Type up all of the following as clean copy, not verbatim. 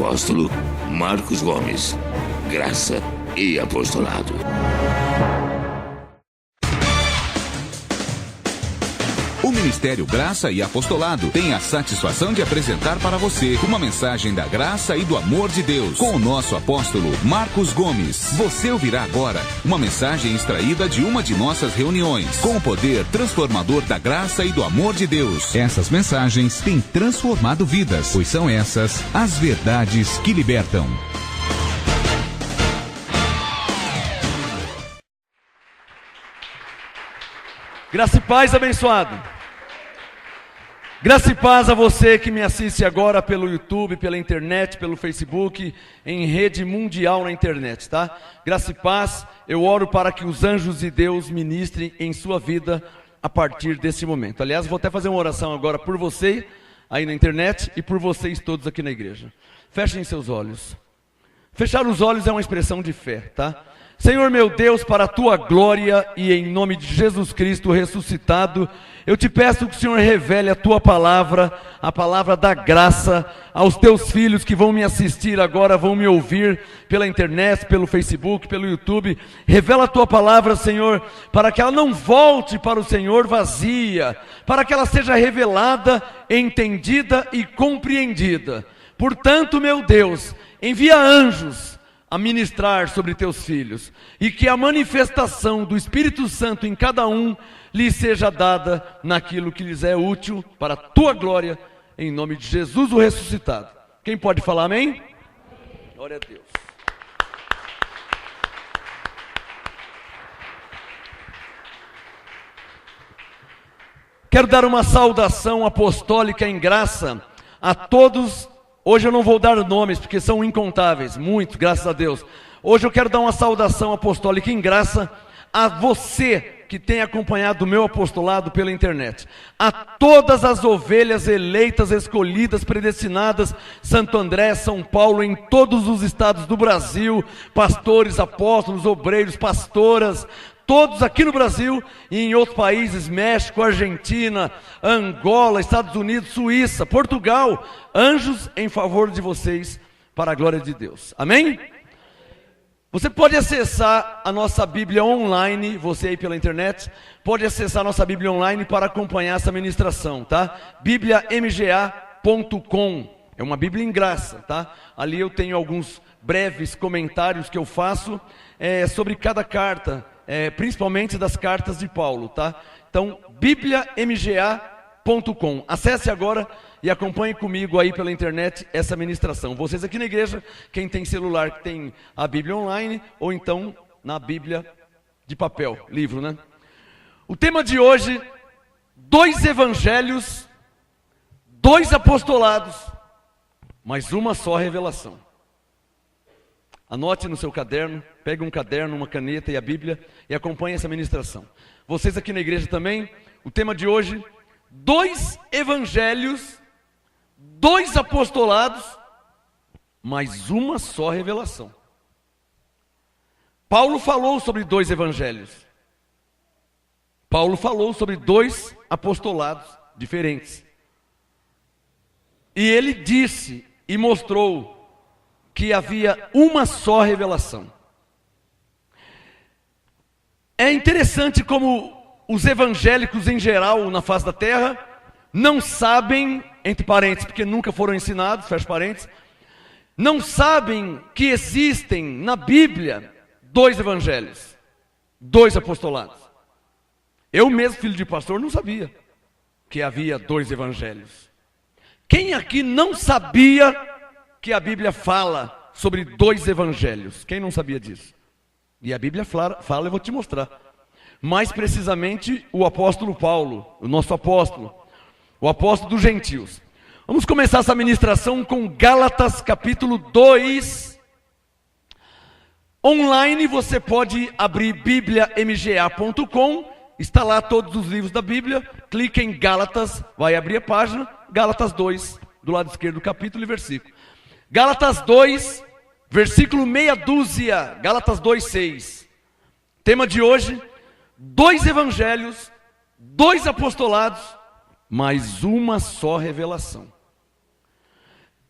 apóstolo Marcos Gomes. Graça e apostolado. O Ministério Graça e Apostolado tem a satisfação de apresentar para você uma mensagem da graça e do amor de Deus com o nosso apóstolo Marcos Gomes. Você ouvirá agora uma mensagem extraída de uma de nossas reuniões com o poder transformador da graça e do amor de Deus. Essas mensagens têm transformado vidas, pois são essas as verdades que libertam. Graça e paz, abençoado. Graça e paz a você que me assiste agora pelo YouTube, pela internet, pelo Facebook, em rede mundial na internet, tá? Graça e paz, eu oro para que os anjos de Deus ministrem em sua vida a partir desse momento. Aliás, vou até fazer uma oração agora por você aí na internet e por vocês todos aqui na igreja. Fechem seus olhos. Fechar os olhos é uma expressão de fé, tá? Senhor meu Deus, para a tua glória e em nome de Jesus Cristo ressuscitado, eu te peço que o Senhor revele a tua palavra, a palavra da graça, aos teus filhos que vão me assistir agora, vão me ouvir pela internet, pelo Facebook, pelo YouTube. Revela a tua palavra, Senhor, para que ela não volte para o Senhor vazia, para que ela seja revelada, entendida e compreendida. Portanto, meu Deus, envia anjos a ministrar sobre teus filhos, e que a manifestação do Espírito Santo em cada um lhes seja dada naquilo que lhes é útil para a tua glória, em nome de Jesus o ressuscitado. Quem pode falar amém? Glória a Deus. Quero dar uma saudação apostólica em graça a todos. Hoje eu não vou dar nomes, porque são incontáveis, muitos, graças a Deus. Hoje eu quero dar uma saudação apostólica em graça a você que tem acompanhado o meu apostolado pela internet. A todas as ovelhas eleitas, escolhidas, predestinadas, Santo André, São Paulo, em todos os estados do Brasil, pastores, apóstolos, obreiros, pastoras, todos aqui no Brasil e em outros países, México, Argentina, Angola, Estados Unidos, Suíça, Portugal, anjos em favor de vocês, para a glória de Deus. Amém? Você pode acessar a nossa Bíblia online, você aí pela internet, pode acessar a nossa Bíblia online para acompanhar essa ministração, tá? bibliamga.com, é uma Bíblia em graça, tá? Ali eu tenho alguns breves comentários que eu faço sobre cada carta, principalmente das cartas de Paulo, tá? Então, bibliamga.com. Acesse agora e acompanhe comigo aí pela internet essa ministração. Vocês aqui na igreja, quem tem celular, que tem a Bíblia online, ou então na Bíblia de papel, livro, né? O tema de hoje, 2 evangelhos, 2 apostolados, mas uma só revelação. Anote no seu caderno, pegue um caderno, uma caneta e a Bíblia e acompanhe essa ministração. Vocês aqui na igreja também, o tema de hoje, 2 evangelhos, 2 apostolados, mas uma só revelação. Paulo falou sobre 2 evangelhos. Paulo falou sobre 2 apostolados diferentes. E ele disse e mostrou que havia uma só revelação. É interessante como os evangélicos em geral na face da terra não sabem, entre parênteses, porque nunca foram ensinados, fecha parênteses, não sabem que existem na Bíblia 2 evangelhos, 2 apostolados. Eu mesmo, filho de pastor, não sabia que havia 2 evangelhos. Quem aqui não sabia que a Bíblia fala sobre 2 evangelhos? Quem não sabia disso? E a Bíblia fala, eu vou te mostrar. Mais precisamente o apóstolo Paulo, o nosso apóstolo, o apóstolo dos gentios. Vamos começar essa ministração com Gálatas capítulo 2. Online você pode abrir bibliamga.com, está lá todos os livros da Bíblia, clique em Gálatas, vai abrir a página, Gálatas 2, do lado esquerdo do capítulo e versículo. Gálatas 2, versículo meia dúzia, Gálatas 2:6. Tema de hoje, 2 evangelhos, 2 apostolados, mas uma só revelação.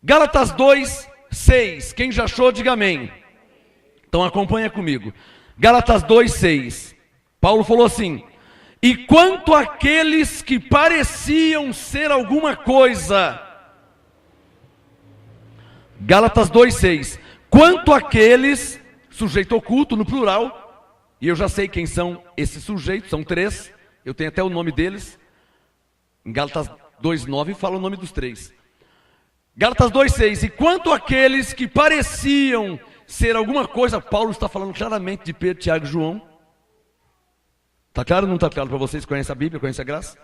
Gálatas 2, 6. Quem já achou, diga amém. Então acompanha comigo. Gálatas 2, 6. Paulo falou assim: e quanto àqueles que pareciam ser alguma coisa. Gálatas 2, 6. Quanto àqueles, sujeito oculto no plural, e eu já sei quem são esses sujeitos, são 3, eu tenho até o nome deles. Em Gálatas 2, 9 fala o nome dos 3. Gálatas 2, 6. E quanto àqueles que pareciam ser alguma coisa, Paulo está falando claramente de Pedro, Tiago e João. Está claro ou não está claro para vocês que conhecem a Bíblia, conhecem a graça?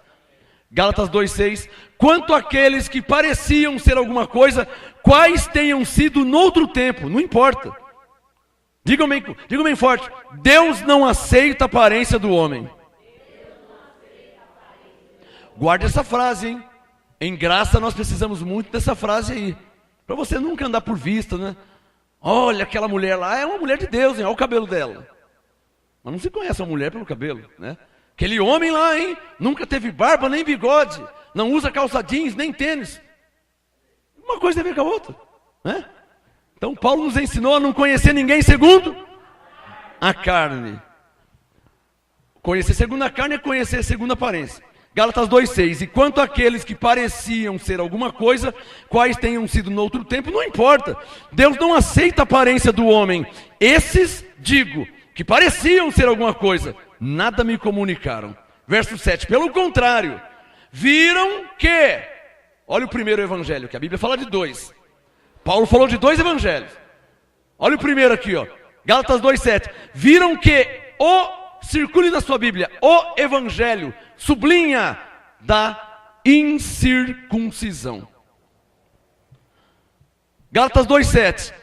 Gálatas 2, 6. Quanto àqueles que pareciam ser alguma coisa, quais tenham sido noutro tempo, não importa. Digam bem forte: Deus não aceita a aparência do homem. Guarde essa frase, hein? Em graça nós precisamos muito dessa frase aí. Para você nunca andar por vista, né? Olha, aquela mulher lá é uma mulher de Deus, hein? Olha o cabelo dela. Mas não se conhece uma mulher pelo cabelo, né? Aquele homem lá, hein? Nunca teve barba nem bigode. Não usa calça jeans nem tênis. Uma coisa tem a ver com a outra, né? Então Paulo nos ensinou a não conhecer ninguém segundo a carne. Conhecer segundo a carne é conhecer segundo a aparência. Gálatas 2, 6. E quanto àqueles que pareciam ser alguma coisa, quais tenham sido no outro tempo, não importa. Deus não aceita a aparência do homem. Esses, digo, que pareciam ser alguma coisa, nada me comunicaram. Verso 7. Pelo contrário, viram que... Olha o primeiro evangelho, que a Bíblia fala de 2. Paulo falou de 2 evangelhos. Olha o primeiro aqui, ó. Gálatas 2, 7. Viram que circule na sua Bíblia, o evangelho, sublinha, da incircuncisão. Gálatas 2, 7.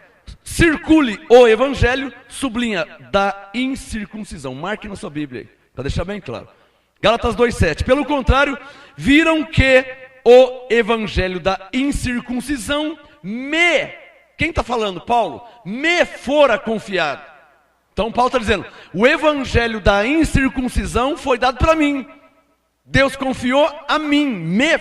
Circule o evangelho, sublinha, da incircuncisão. Marque na sua Bíblia aí, para deixar bem claro. Gálatas 2, 7. Pelo contrário, viram que o evangelho da incircuncisão quem está falando? Paulo. Me fora confiado. Então Paulo está dizendo, o evangelho da incircuncisão foi dado para mim. Deus confiou a mim, me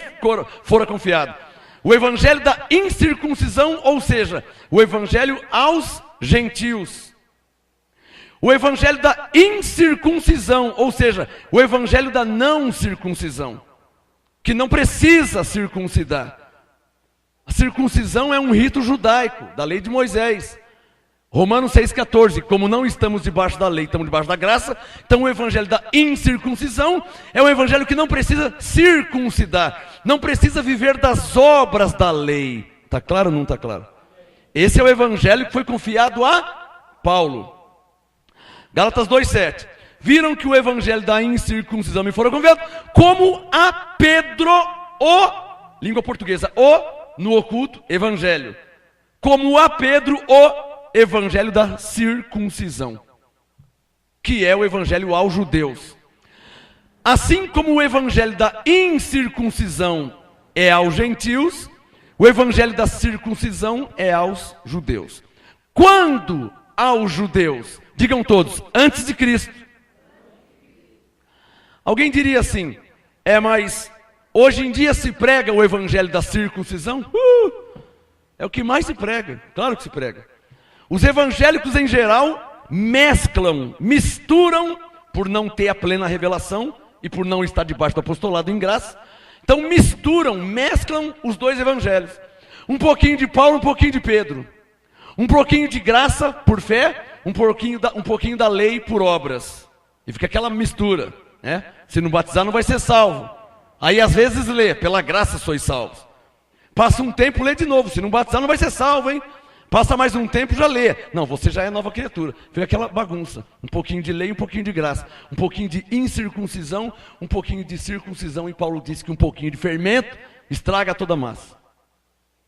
fora confiado. O evangelho da incircuncisão, ou seja, o evangelho aos gentios. O evangelho da incircuncisão, ou seja, o evangelho da não circuncisão, que não precisa circuncidar. A circuncisão é um rito judaico, da lei de Moisés. Romanos 6,14, como não estamos debaixo da lei, estamos debaixo da graça, então o evangelho da incircuncisão é um evangelho que não precisa circuncidar, não precisa viver das obras da lei. Está claro ou não está claro? Esse é o evangelho que foi confiado a Paulo. Gálatas 2,7. Viram que o evangelho da incircuncisão me fora confiado, como a Pedro, língua portuguesa, no oculto, evangelho. Como a Pedro, evangelho da circuncisão, que é o evangelho aos judeus. Assim como o evangelho da incircuncisão é aos gentios, o evangelho da circuncisão é aos judeus. Quando aos judeus? Digam todos, antes de Cristo. Alguém diria assim, mas hoje em dia se prega o evangelho da circuncisão? É o que mais se prega, claro que se prega. Os evangélicos em geral misturam, por não ter a plena revelação e por não estar debaixo do apostolado em graça. Então mesclam os 2 evangelhos. Um pouquinho de Paulo, um pouquinho de Pedro. Um pouquinho de graça por fé, um pouquinho da lei por obras. E fica aquela mistura, né? Se não batizar não vai ser salvo. Aí às vezes lê, pela graça sois salvos. Passa um tempo, lê de novo. Se não batizar não vai ser salvo, hein? Passa mais um tempo, já lê. Não, você já é nova criatura. Fica aquela bagunça. Um pouquinho de lei, um pouquinho de graça. Um pouquinho de incircuncisão, um pouquinho de circuncisão. E Paulo disse que um pouquinho de fermento estraga toda a massa.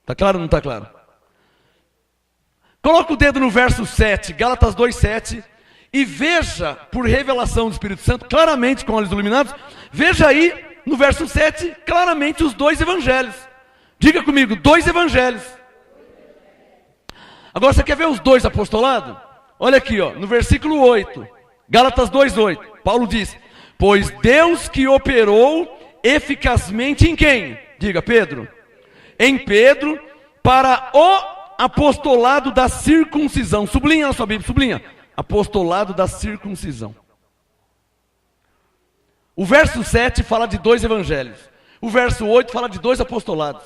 Está claro ou não está claro? Coloca o dedo no verso 7, Gálatas 2, 7. E veja, por revelação do Espírito Santo, claramente com olhos iluminados. Veja aí, no verso 7, claramente os 2 evangelhos. Diga comigo, 2 evangelhos. Agora você quer ver os 2 apostolados? Olha aqui, no versículo 8, Gálatas 2:8, Paulo diz, pois Deus que operou eficazmente em quem? Diga, Pedro. Em Pedro, para o apostolado da circuncisão. Sublinha na sua Bíblia, sublinha. Apostolado da circuncisão. O verso 7 fala de 2 evangelhos. O verso 8 fala de 2 apostolados.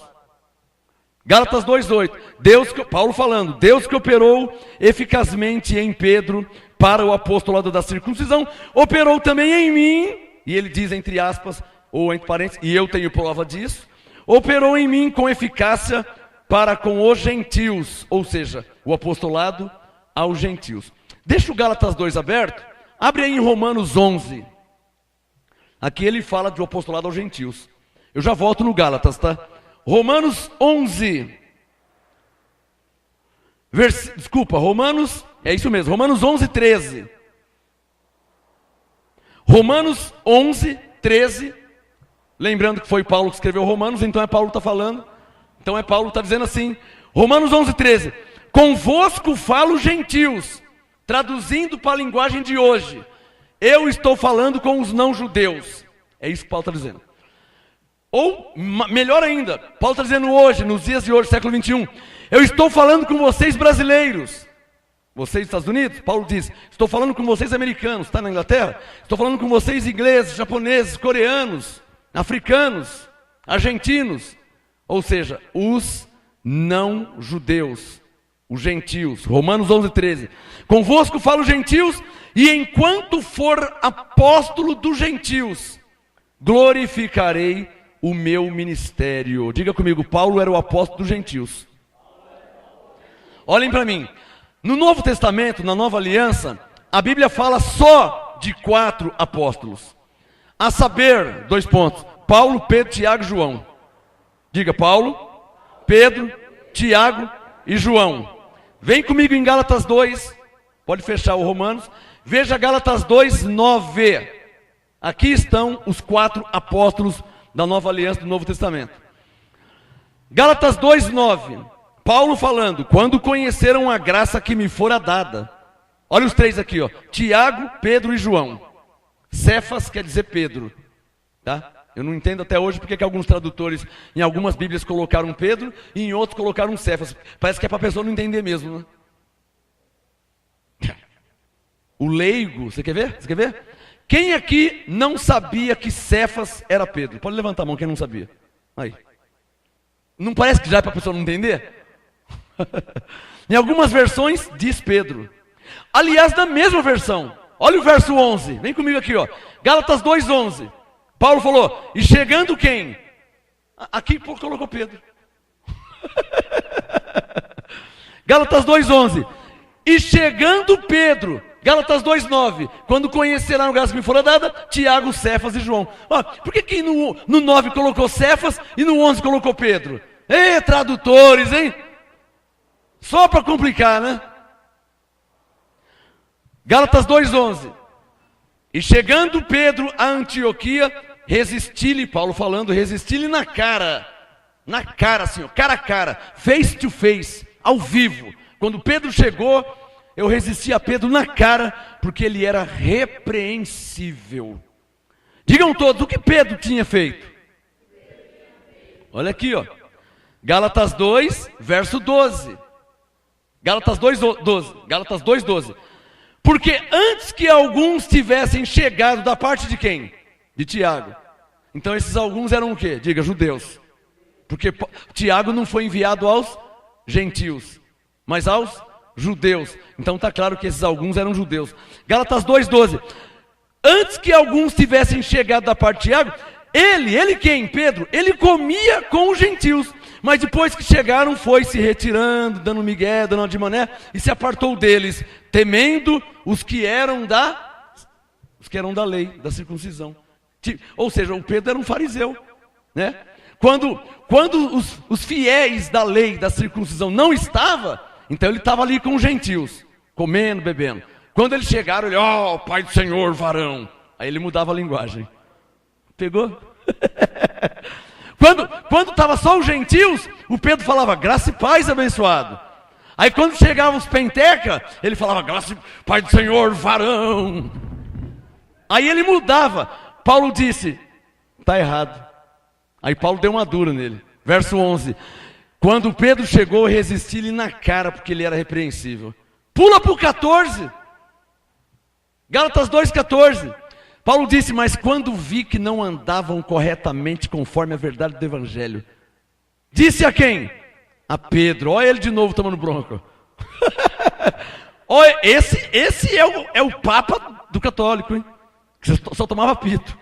Gálatas 2:8. Paulo falando, Deus que operou eficazmente em Pedro para o apostolado da circuncisão, operou também em mim, e ele diz entre aspas, ou entre parênteses, e eu tenho prova disso, operou em mim com eficácia para com os gentios, ou seja, o apostolado aos gentios. Deixa o Gálatas 2 aberto, abre aí em Romanos 11. Aqui ele fala do apostolado aos gentios. Eu já volto no Gálatas, tá? Romanos 11. Romanos, é isso mesmo, Romanos 11:13. Romanos 11:13. Lembrando que foi Paulo que escreveu Romanos, então é Paulo que está falando. Então é Paulo que está dizendo assim, Romanos 11:13. Convosco falo gentios, traduzindo para a linguagem de hoje. Eu estou falando com os não-judeus. É isso que Paulo está dizendo. Ou, melhor ainda, Paulo está dizendo hoje, nos dias de hoje, século 21. Eu estou falando com vocês brasileiros. Vocês dos Estados Unidos, Paulo diz, estou falando com vocês americanos, está na Inglaterra? Estou falando com vocês ingleses, japoneses, coreanos, africanos, argentinos. Ou seja, os não-judeus, os gentios. Romanos 11:13. Convosco falo gentios, e enquanto for apóstolo dos gentios, glorificarei o meu ministério. Diga comigo, Paulo era o apóstolo dos gentios. Olhem para mim. No Novo Testamento, na Nova Aliança, a Bíblia fala só de 4 apóstolos. A saber, 2 pontos. Paulo, Pedro, Tiago e João. Diga, Paulo, Pedro, Tiago e João. Vem comigo em Gálatas 2. Pode fechar o Romanos. Veja Gálatas 2:9. Aqui estão os 4 apóstolos da Nova Aliança do Novo Testamento. Gálatas 2:9. Paulo falando, quando conheceram a graça que me fora dada. Olha os 3 aqui, ó. Tiago, Pedro e João. Cefas quer dizer Pedro. Tá? Eu não entendo até hoje porque que alguns tradutores, em algumas Bíblias, colocaram Pedro e em outros colocaram Cefas. Parece que é para a pessoa não entender mesmo, né? O leigo, você quer ver? Você quer ver? Quem aqui não sabia que Cefas era Pedro? Pode levantar a mão quem não sabia. Aí. Não parece que já é para a pessoa não entender? Em algumas versões diz Pedro. Aliás, na mesma versão, olha o verso 11. Vem comigo aqui, ó. Gálatas 2:11. Paulo falou, e chegando quem? Aqui colocou Pedro. Gálatas 2:11. E chegando Pedro, Gálatas 2:9. Quando conhecerão a graça que me fora dada, Tiago, Cefas e João. Ó, por que no 9 colocou Cefas e no 11 colocou Pedro? Ei, tradutores, hein? Só para complicar, né? Gálatas 2:11. E chegando Pedro a Antioquia, resisti-lhe, Paulo falando, resisti-lhe na cara, assim, ó, cara a cara, face to face, ao vivo. Quando Pedro chegou, eu resisti a Pedro na cara, porque ele era repreensível. Digam todos, o que Pedro tinha feito? Olha aqui, ó. Gálatas 2, verso 12. Gálatas 2:12. Porque antes que alguns tivessem chegado da parte de quem? De Tiago. Então esses alguns eram o quê? Diga, judeus. Porque Tiago não foi enviado aos gentios, mas aos judeus. Então está claro que esses alguns eram judeus. Gálatas 2:12. Antes que alguns tivessem chegado da parte de Tiago, ele quem? Pedro, ele comia com os gentios. Mas depois que chegaram, foi se retirando, dando migué, dando uma de mané, e se apartou deles, temendo os que eram da lei, da circuncisão. Ou seja, o Pedro era um fariseu, né? Quando os fiéis da lei, da circuncisão não estavam, então ele estava ali com os gentios, comendo, bebendo. Quando eles chegaram, ele, ó, Pai do Senhor, varão. Aí ele mudava a linguagem. Pegou? Quando estava só os gentios, o Pedro falava, graça e paz, abençoado. Aí quando chegavam os penteca, ele falava, graça e Pai do Senhor, varão. Aí ele mudava. Paulo disse, está errado. Aí Paulo deu uma dura nele. Verso 11. Quando Pedro chegou, eu resisti-lhe na cara, porque ele era repreensível. Pula para o 14. Gálatas 2,14. Paulo disse, mas quando vi que não andavam corretamente conforme a verdade do Evangelho, disse a quem? A Pedro. Olha ele de novo tomando bronca. Olha, esse é o Papa do católico, hein? Que só tomava pito.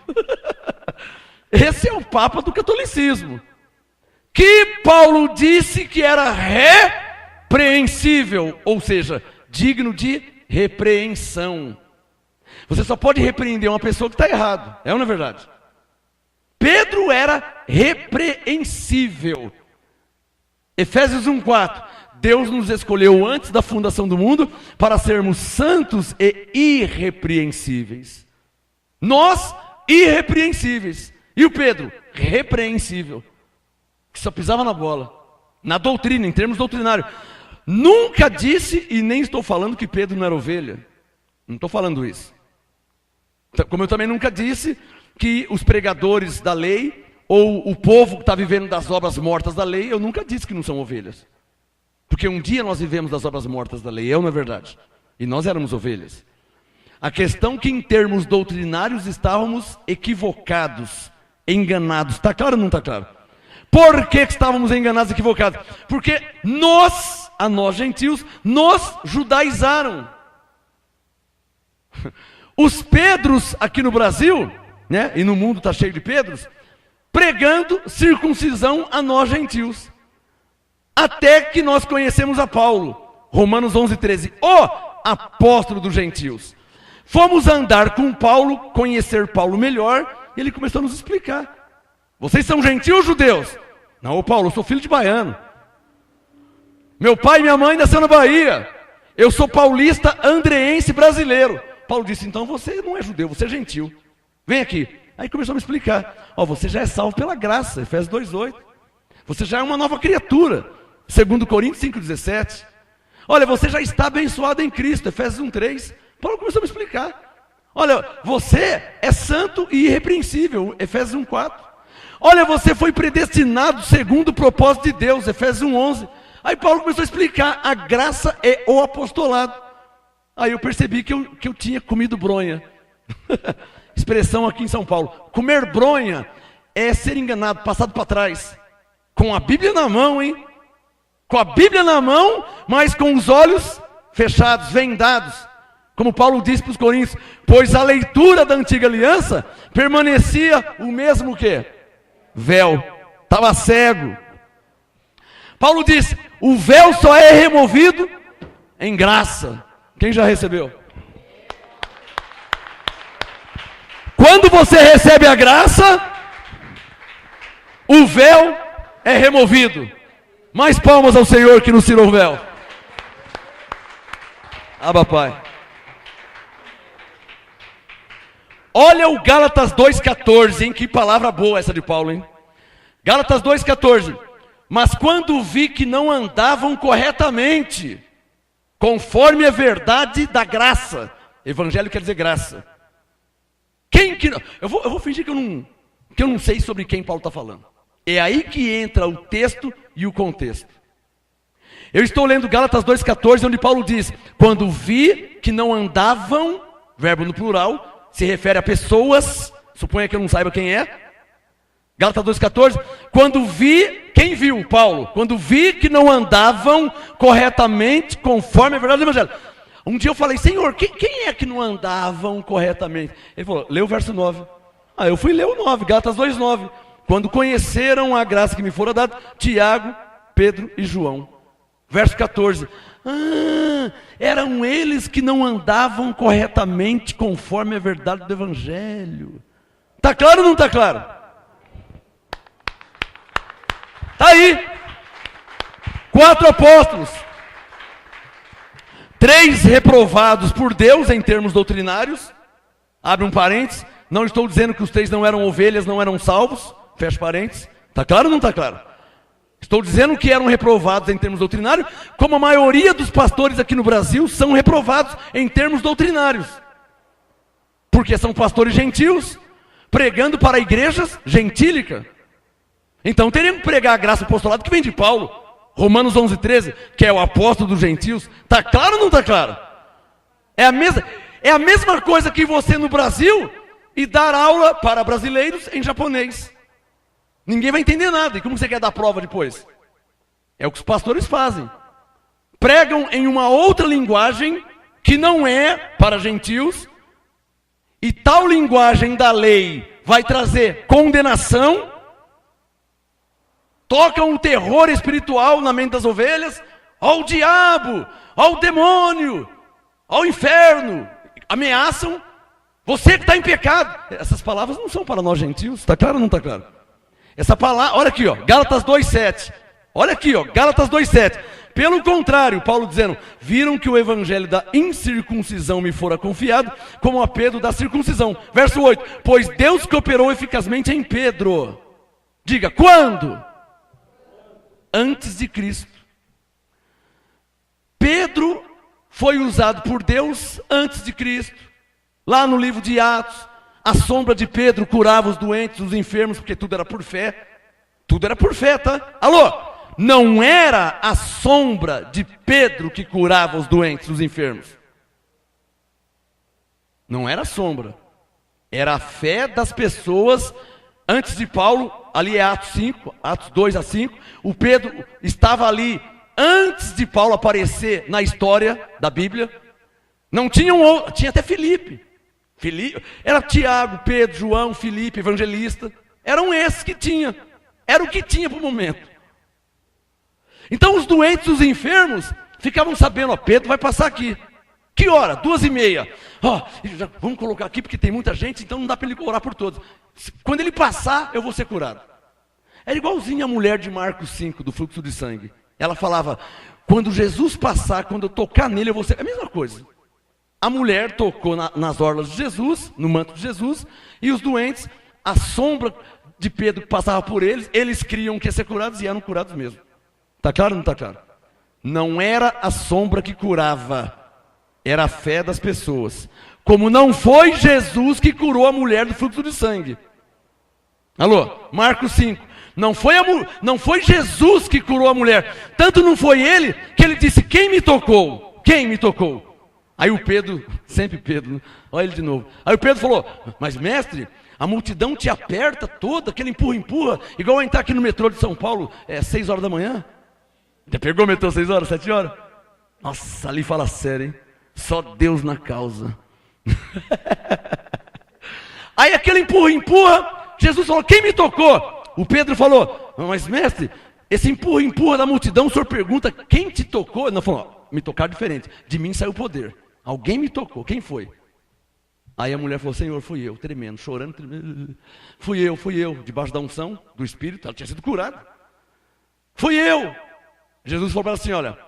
Esse é o Papa do catolicismo. Que Paulo disse que era repreensível, ou seja, digno de repreensão. Você só pode repreender uma pessoa que está errado, é ou não é verdade? Pedro era repreensível. Efésios 1,4. Deus nos escolheu antes da fundação do mundo para sermos santos e irrepreensíveis. Nós, irrepreensíveis. E o Pedro, repreensível. Que só pisava na bola. Na doutrina, em termos doutrinários. Nunca disse, e nem estou falando que Pedro não era ovelha. Não estou falando isso. Como eu também nunca disse que os pregadores da lei, ou o povo que está vivendo das obras mortas da lei, eu nunca disse que não são ovelhas. Porque um dia nós vivemos das obras mortas da lei, não é verdade? E nós éramos ovelhas. A questão é que em termos doutrinários estávamos equivocados, enganados. Está claro ou não está claro? Por que estávamos enganados e equivocados? Porque a nós gentios, nos judaizaram. Os Pedros aqui no Brasil, né, e no mundo está cheio de Pedros, pregando circuncisão a nós gentios. Até que nós conhecemos a Paulo, Romanos 11:13, o apóstolo dos gentios. Fomos andar com Paulo, conhecer Paulo melhor, e ele começou a nos explicar. Vocês são gentios ou judeus? Não, Paulo, eu sou filho de baiano. Meu pai e minha mãe nasceram na Bahia. Eu sou paulista, andreense, brasileiro. Paulo disse, então você não é judeu, você é gentil. Vem aqui. Aí começou a me explicar. Você já é salvo pela graça, Efésios 2:8. Você já é uma nova criatura, 2 Coríntios 5:17. Olha, você já está abençoado em Cristo, Efésios 1:3. Paulo começou a me explicar. Olha, você é santo e irrepreensível, Efésios 1:4. Olha, você foi predestinado segundo o propósito de Deus, Efésios 1:11. Aí Paulo começou a explicar, a graça é o apostolado. Aí eu percebi que eu tinha comido bronha. Expressão aqui em São Paulo. Comer bronha é ser enganado, passado para trás. Com a Bíblia na mão, hein? Com a Bíblia na mão, mas com os olhos fechados, vendados. Como Paulo disse para os Coríntios, pois a leitura da antiga aliança permanecia o mesmo que? Véu. Estava cego. Paulo disse, o véu só é removido em graça. Quem já recebeu? Quando você recebe a graça, o véu é removido. Mais palmas ao Senhor que nos tirou o véu. Abba, Pai. Olha o Gálatas 2,14, hein? Que palavra boa essa de Paulo, hein? Gálatas 2,14. Mas quando vi que não andavam corretamente, conforme a verdade da graça. Evangelho quer dizer graça. Quem que não? Eu vou fingir que eu não sei sobre quem Paulo está falando. É aí que entra o texto e o contexto. Eu estou lendo Gálatas 2,14, onde Paulo diz, quando vi que não andavam, verbo no plural, se refere a pessoas, suponha que eu não saiba quem é. Gálatas 2,14, quando vi, quem viu, Paulo? Quando vi que não andavam corretamente conforme a verdade do Evangelho. Um dia eu falei, Senhor, quem é que não andavam corretamente? Ele falou, lê o verso 9. Eu fui ler o 9, Gálatas 2,9. Quando conheceram a graça que me fora dada, Tiago, Pedro e João. Verso 14. Eram eles que não andavam corretamente conforme a verdade do Evangelho. Está claro ou não está claro? Está aí. 4 apóstolos. 3 reprovados por Deus em termos doutrinários. Abre um parênteses. Não estou dizendo que os 3 não eram ovelhas, não eram salvos. Fecha parênteses. Está claro ou não está claro? Estou dizendo que eram reprovados em termos doutrinários, como a maioria dos pastores aqui no Brasil são reprovados em termos doutrinários. Porque são pastores gentios, pregando para igrejas gentílicas. Então teriam que pregar a graça do apostolado que vem de Paulo. Romanos 11:13, que é o apóstolo dos gentios. Está claro ou não está claro? É a mesma coisa que você no Brasil e dar aula para brasileiros em japonês. Ninguém vai entender nada. E como você quer dar prova depois? É o que os pastores fazem. Pregam em uma outra linguagem que não é para gentios. E tal linguagem da lei vai trazer condenação. Tocam o terror espiritual na mente das ovelhas. Ó o diabo, ó o demônio, ó o inferno. Ameaçam você que está em pecado. Essas palavras não são para nós gentios. Está claro ou não está claro? Essa palavra, olha aqui, ó, Gálatas 2:7. Olha aqui, ó, Gálatas 2:7. Pelo contrário, Paulo dizendo: viram que o evangelho da incircuncisão me fora confiado, como a Pedro da circuncisão. Verso 8: pois Deus que operou eficazmente em Pedro. Diga, quando? Antes de Cristo. Pedro foi usado por Deus antes de Cristo. Lá no livro de Atos, a sombra de Pedro curava os doentes, os enfermos, porque tudo era por fé. Tudo era por fé, tá? Alô? Não era a sombra de Pedro que curava os doentes, os enfermos. Não era a sombra. Era a fé das pessoas. Antes de Paulo, ali é Atos 5, Atos 2-5. O Pedro estava ali antes de Paulo aparecer na história da Bíblia. Não tinham outro, tinha até Filipe. Era Tiago, Pedro, João, Filipe, evangelista. Eram esses que tinha. Era o que tinha para o momento. Então os doentes, os enfermos, ficavam sabendo, ó, Pedro vai passar aqui. Que hora? 2:30. Ó, vamos colocar aqui porque tem muita gente, então não dá para ele orar por todos. Quando ele passar, eu vou ser curado. Era igualzinho a mulher de Marcos 5, do fluxo de sangue. Ela falava, quando Jesus passar, quando eu tocar nele, eu vou ser... É a mesma coisa. A mulher tocou nas orlas de Jesus, no manto de Jesus, e os doentes, a sombra de Pedro que passava por eles, eles criam que ia ser curados e eram curados mesmo. Está claro ou não está claro? Não era a sombra que curava, era a fé das pessoas. Como não foi Jesus que curou a mulher do fluxo de sangue. Alô? Marcos 5. Não foi Jesus que curou a mulher. Tanto não foi ele, que ele disse, quem me tocou? Quem me tocou? Aí o Pedro, sempre Pedro, né? Olha ele de novo. Aí o Pedro falou, mas mestre, a multidão te aperta toda, aquele empurra, igual a entrar aqui no metrô de São Paulo, 6 horas da manhã. Já pegou o metrô 6 horas, 7 horas? Nossa, ali fala sério, hein? Só Deus na causa. Aí aquele empurra, Jesus falou, quem me tocou? O Pedro falou, mas mestre, esse empurra da multidão, o senhor pergunta, quem te tocou? Não, falou, me tocar diferente, de mim saiu o poder. Alguém me tocou, quem foi? Aí a mulher falou, Senhor, fui eu, tremendo, chorando, tremendo. Fui eu, debaixo da unção do Espírito, ela tinha sido curada. Fui eu. Jesus falou para ela assim, olha,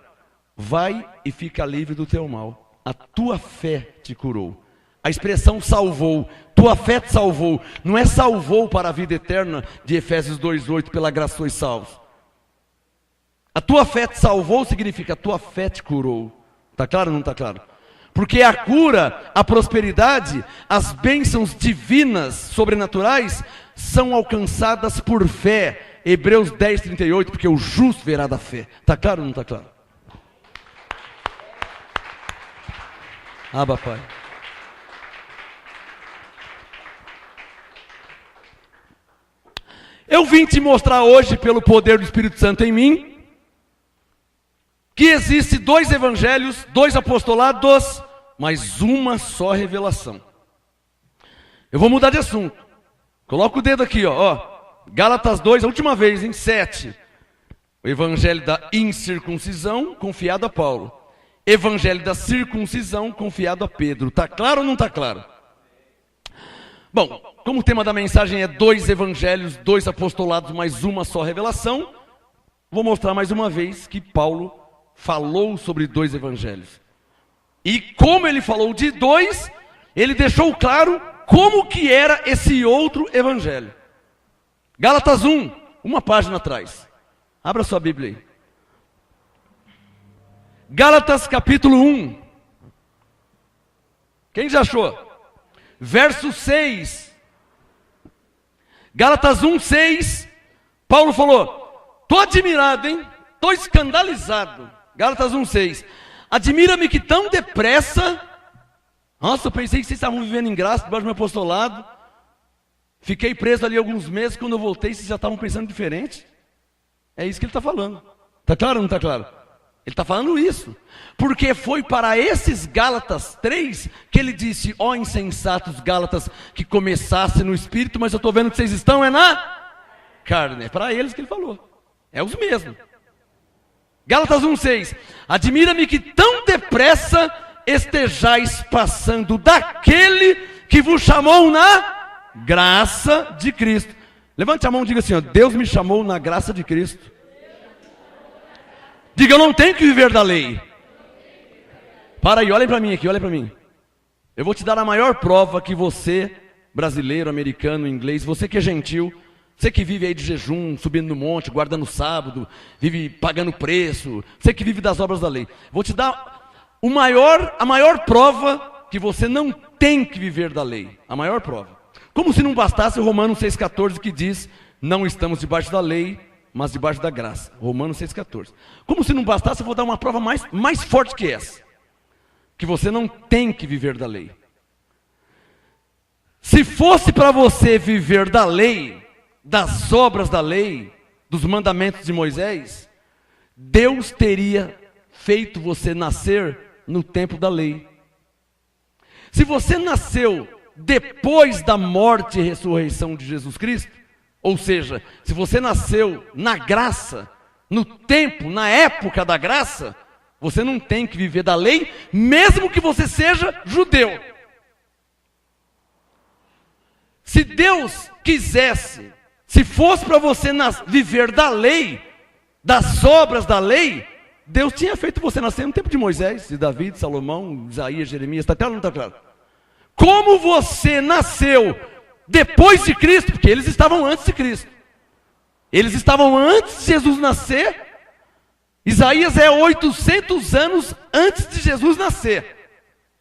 vai e fica livre do teu mal. A tua fé te curou. A expressão salvou, tua fé te salvou. Não é salvou para a vida eterna de Efésios 2:8, pela graça sois salvos. A tua fé te salvou significa a tua fé te curou. Está claro ou não está claro? Porque a cura, a prosperidade, as bênçãos divinas, sobrenaturais, são alcançadas por fé. Hebreus 10:38, porque o justo verá da fé. Está claro ou não está claro? Abba, Pai. Eu vim te mostrar hoje, pelo poder do Espírito Santo em mim, que existe 2 evangelhos, 2 apostolados, mas uma só revelação. Eu vou mudar de assunto. Coloca o dedo aqui, ó. Gálatas 2, a última vez, em 7. O evangelho da incircuncisão, confiado a Paulo. Evangelho da circuncisão, confiado a Pedro. Está claro ou não está claro? Bom, como o tema da mensagem é 2 evangelhos, 2 apostolados, mais uma só revelação, vou mostrar mais uma vez que Paulo falou sobre 2 evangelhos. E como ele falou de 2, ele deixou claro como que era esse outro evangelho. Gálatas 1, uma página atrás. Abra sua Bíblia aí. Gálatas capítulo 1. Quem já achou? Verso 6. Gálatas 1:6. Paulo falou, estou admirado, hein? estou escandalizado. Gálatas 1,6. Admira-me que tão depressa... Nossa, eu pensei que vocês estavam vivendo em graça, debaixo do meu apostolado. Fiquei preso ali alguns meses, quando eu voltei, vocês já estavam pensando diferente. É isso que ele está falando. Está claro ou não está claro? Ele está falando isso. Porque foi para esses Gálatas 3 que ele disse: ó insensatos Gálatas, que começasse no Espírito, mas eu estou vendo que vocês estão na carne. É para eles que ele falou. É os mesmos. Gálatas 1,6. Admira-me que tão depressa estejais passando daquele que vos chamou na graça de Cristo. Levante a mão e diga assim, ó, Deus me chamou na graça de Cristo. Diga, eu não tenho que viver da lei. Para aí, olhem para mim aqui, olhem para mim. Eu vou te dar a maior prova que você, brasileiro, americano, inglês, você que é gentil, você que vive aí de jejum, subindo no monte, guardando sábado, vive pagando preço, você que vive das obras da lei. Vou te dar a maior prova que você não tem que viver da lei. A maior prova. Como se não bastasse o Romanos 6,14 que diz, não estamos debaixo da lei, mas debaixo da graça. Romanos 6,14. Como se não bastasse, eu vou dar uma prova mais forte que essa. Que você não tem que viver da lei. Se fosse para você viver da lei, das obras da lei, dos mandamentos de Moisés, Deus teria feito você nascer no tempo da lei. Se você nasceu depois da morte e ressurreição de Jesus Cristo, ou seja, se você nasceu na graça, no tempo, na época da graça, você não tem que viver da lei, mesmo que você seja judeu. Se Deus quisesse, se fosse para você viver da lei, das obras da lei, Deus tinha feito você nascer no tempo de Moisés, de Davi, de Salomão, de Isaías, Jeremias, está claro ou não está claro? Como você nasceu depois de Cristo, porque eles estavam antes de Cristo. Eles estavam antes de Jesus nascer. Isaías é 800 anos antes de Jesus nascer.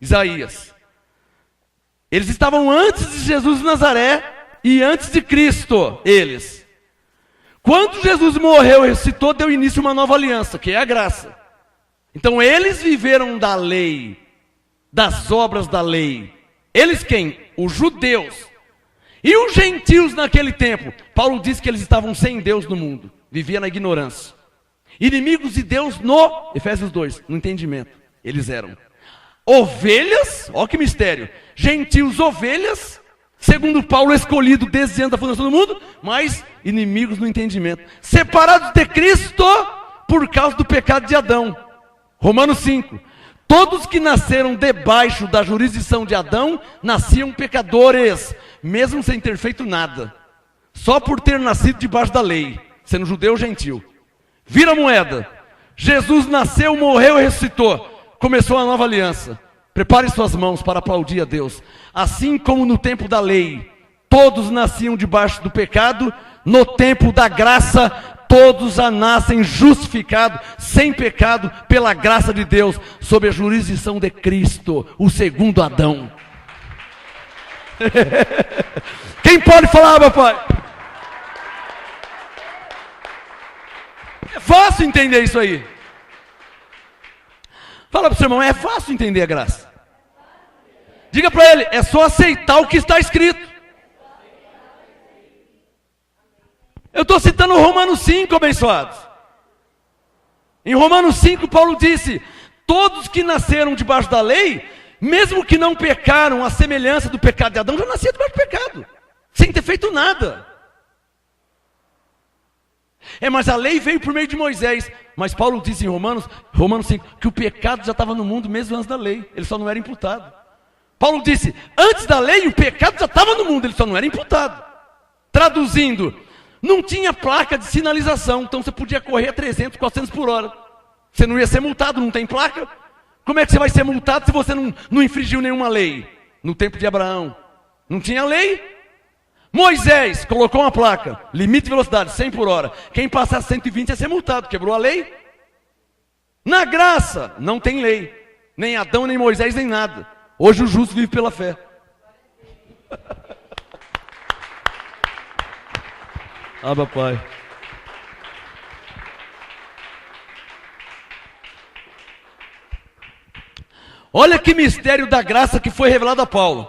Isaías. Eles estavam antes de Jesus de Nazaré e antes de Cristo, eles. Quando Jesus morreu e ressuscitou, deu início a uma nova aliança, que é a graça. Então eles viveram da lei, das obras da lei. Eles quem? Os judeus. E os gentios naquele tempo? Paulo diz que eles estavam sem Deus no mundo. Viviam na ignorância. Inimigos de Deus no, Efésios 2, no entendimento. Eles eram ovelhas, olha que mistério. Gentios ovelhas, segundo Paulo escolhido desde antes da fundação do mundo, mas inimigos no entendimento. Separados de Cristo por causa do pecado de Adão. Romanos 5. Todos que nasceram debaixo da jurisdição de Adão, nasciam pecadores, mesmo sem ter feito nada. Só por ter nascido debaixo da lei, sendo judeu ou gentil. Vira a moeda. Jesus nasceu, morreu e ressuscitou. Começou a nova aliança. Prepare suas mãos para aplaudir a Deus. Assim como no tempo da lei, todos nasciam debaixo do pecado, no tempo da graça, todos a nascem justificados, sem pecado, pela graça de Deus, sob a jurisdição de Cristo, o segundo Adão. Quem pode falar, meu pai? É fácil entender isso aí. Fala para o seu irmão, é fácil entender a graça. Diga para ele, é só aceitar o que está escrito. Eu estou citando Romanos 5, abençoados. Em Romanos 5, Paulo disse, todos que nasceram debaixo da lei, mesmo que não pecaram a semelhança do pecado de Adão, já nasciam debaixo do pecado, sem ter feito nada. Mas a lei veio por meio de Moisés. Mas Paulo disse em Romanos 5, que o pecado já estava no mundo mesmo antes da lei, ele só não era imputado. Paulo disse, antes da lei o pecado já estava no mundo, ele só não era imputado. Traduzindo, não tinha placa de sinalização, então você podia correr a 300, 400 por hora. Você não ia ser multado, não tem placa. Como é que você vai ser multado se você não infringiu nenhuma lei? No tempo de Abraão, não tinha lei. Moisés colocou uma placa, limite de velocidade, 100 por hora. Quem passar 120 ia ser multado, quebrou a lei. Na graça, não tem lei. Nem Adão, nem Moisés, nem nada. Hoje o justo vive pela fé. Ah, papai. Olha que mistério da graça que foi revelado a Paulo.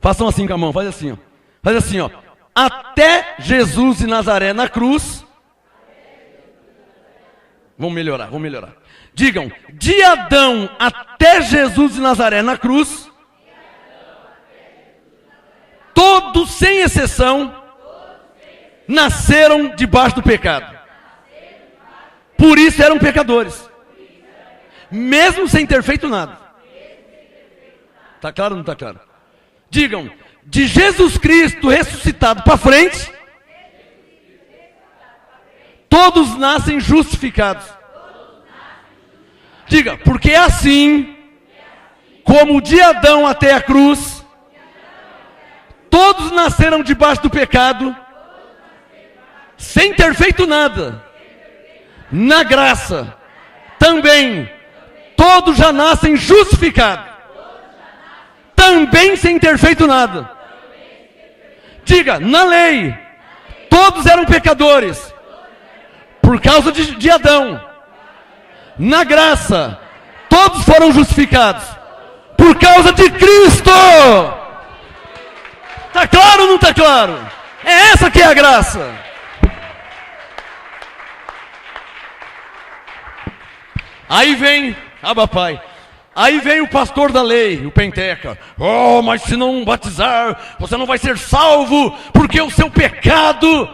Façam assim com a mão, faz assim, ó. Faz assim, ó. Até Jesus de Nazaré na cruz. Vamos melhorar. Digam, de Adão até Jesus de Nazaré na cruz. Todos, sem exceção, nasceram debaixo do pecado. Por isso eram pecadores. Mesmo sem ter feito nada. Está claro ou não está claro? Digam, de Jesus Cristo ressuscitado para frente, todos nascem justificados. Diga, porque é assim, como de Adão até a cruz, todos nasceram debaixo do pecado, sem ter feito nada. Na graça, também, todos já nascem justificados. Também sem ter feito nada. Diga, na lei, todos eram pecadores, por causa de Adão. Na graça, todos foram justificados, por causa de Cristo. Está claro ou não está claro? É essa que é a graça. Aí vem, papai. Aí vem o pastor da lei, o penteca. Oh, mas se não batizar, você não vai ser salvo, porque o seu pecado.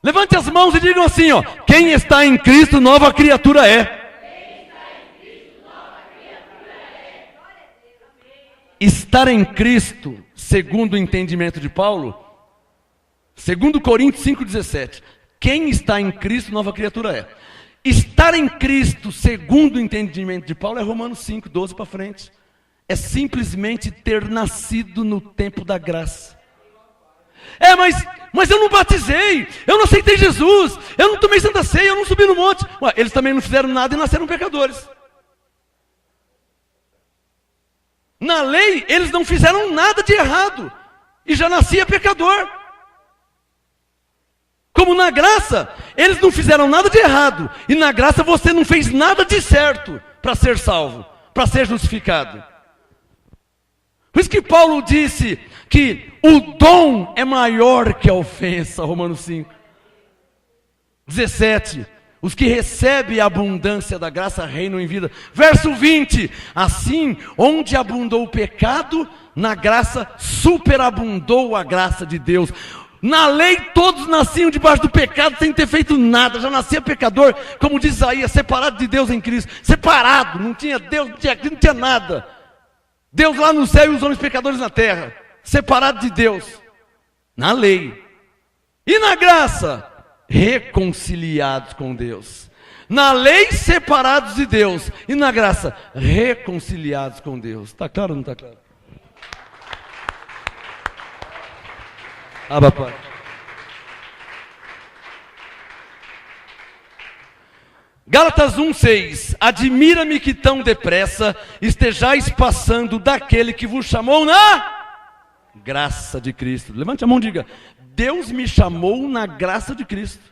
Levante as mãos e digam assim, ó. Quem está em Cristo, nova criatura é. Estar em Cristo, segundo o entendimento de Paulo, segundo Coríntios 5,17. Quem está em Cristo, nova criatura é. Estar em Cristo, segundo o entendimento de Paulo, é Romanos 5, 12 para frente. É simplesmente ter nascido no tempo da graça. Mas eu não batizei, eu não aceitei Jesus, eu não tomei Santa Ceia, eu não subi no monte. Ué, eles também não fizeram nada e nasceram pecadores. Na lei, eles não fizeram nada de errado e já nascia pecador. Como na graça, eles não fizeram nada de errado. E na graça você não fez nada de certo para ser salvo, para ser justificado. Por isso que Paulo disse que o dom é maior que a ofensa, Romanos 5. 17. Os que recebem a abundância da graça reinam em vida. Verso 20. Assim, onde abundou o pecado, na graça superabundou a graça de Deus. Na lei todos nasciam debaixo do pecado sem ter feito nada, já nascia pecador, como diz Isaías, separado de Deus em Cristo, separado, não tinha Deus, não tinha nada. Deus lá no céu e os homens pecadores na terra, separado de Deus, na lei. E na graça, reconciliados com Deus. Na lei, separados de Deus, e na graça, reconciliados com Deus. Está claro ou não está claro? Papai. Gálatas 1,6. Admira-me que tão depressa estejais passando daquele que vos chamou na graça de Cristo. Levante a mão e diga: Deus me chamou na graça de Cristo.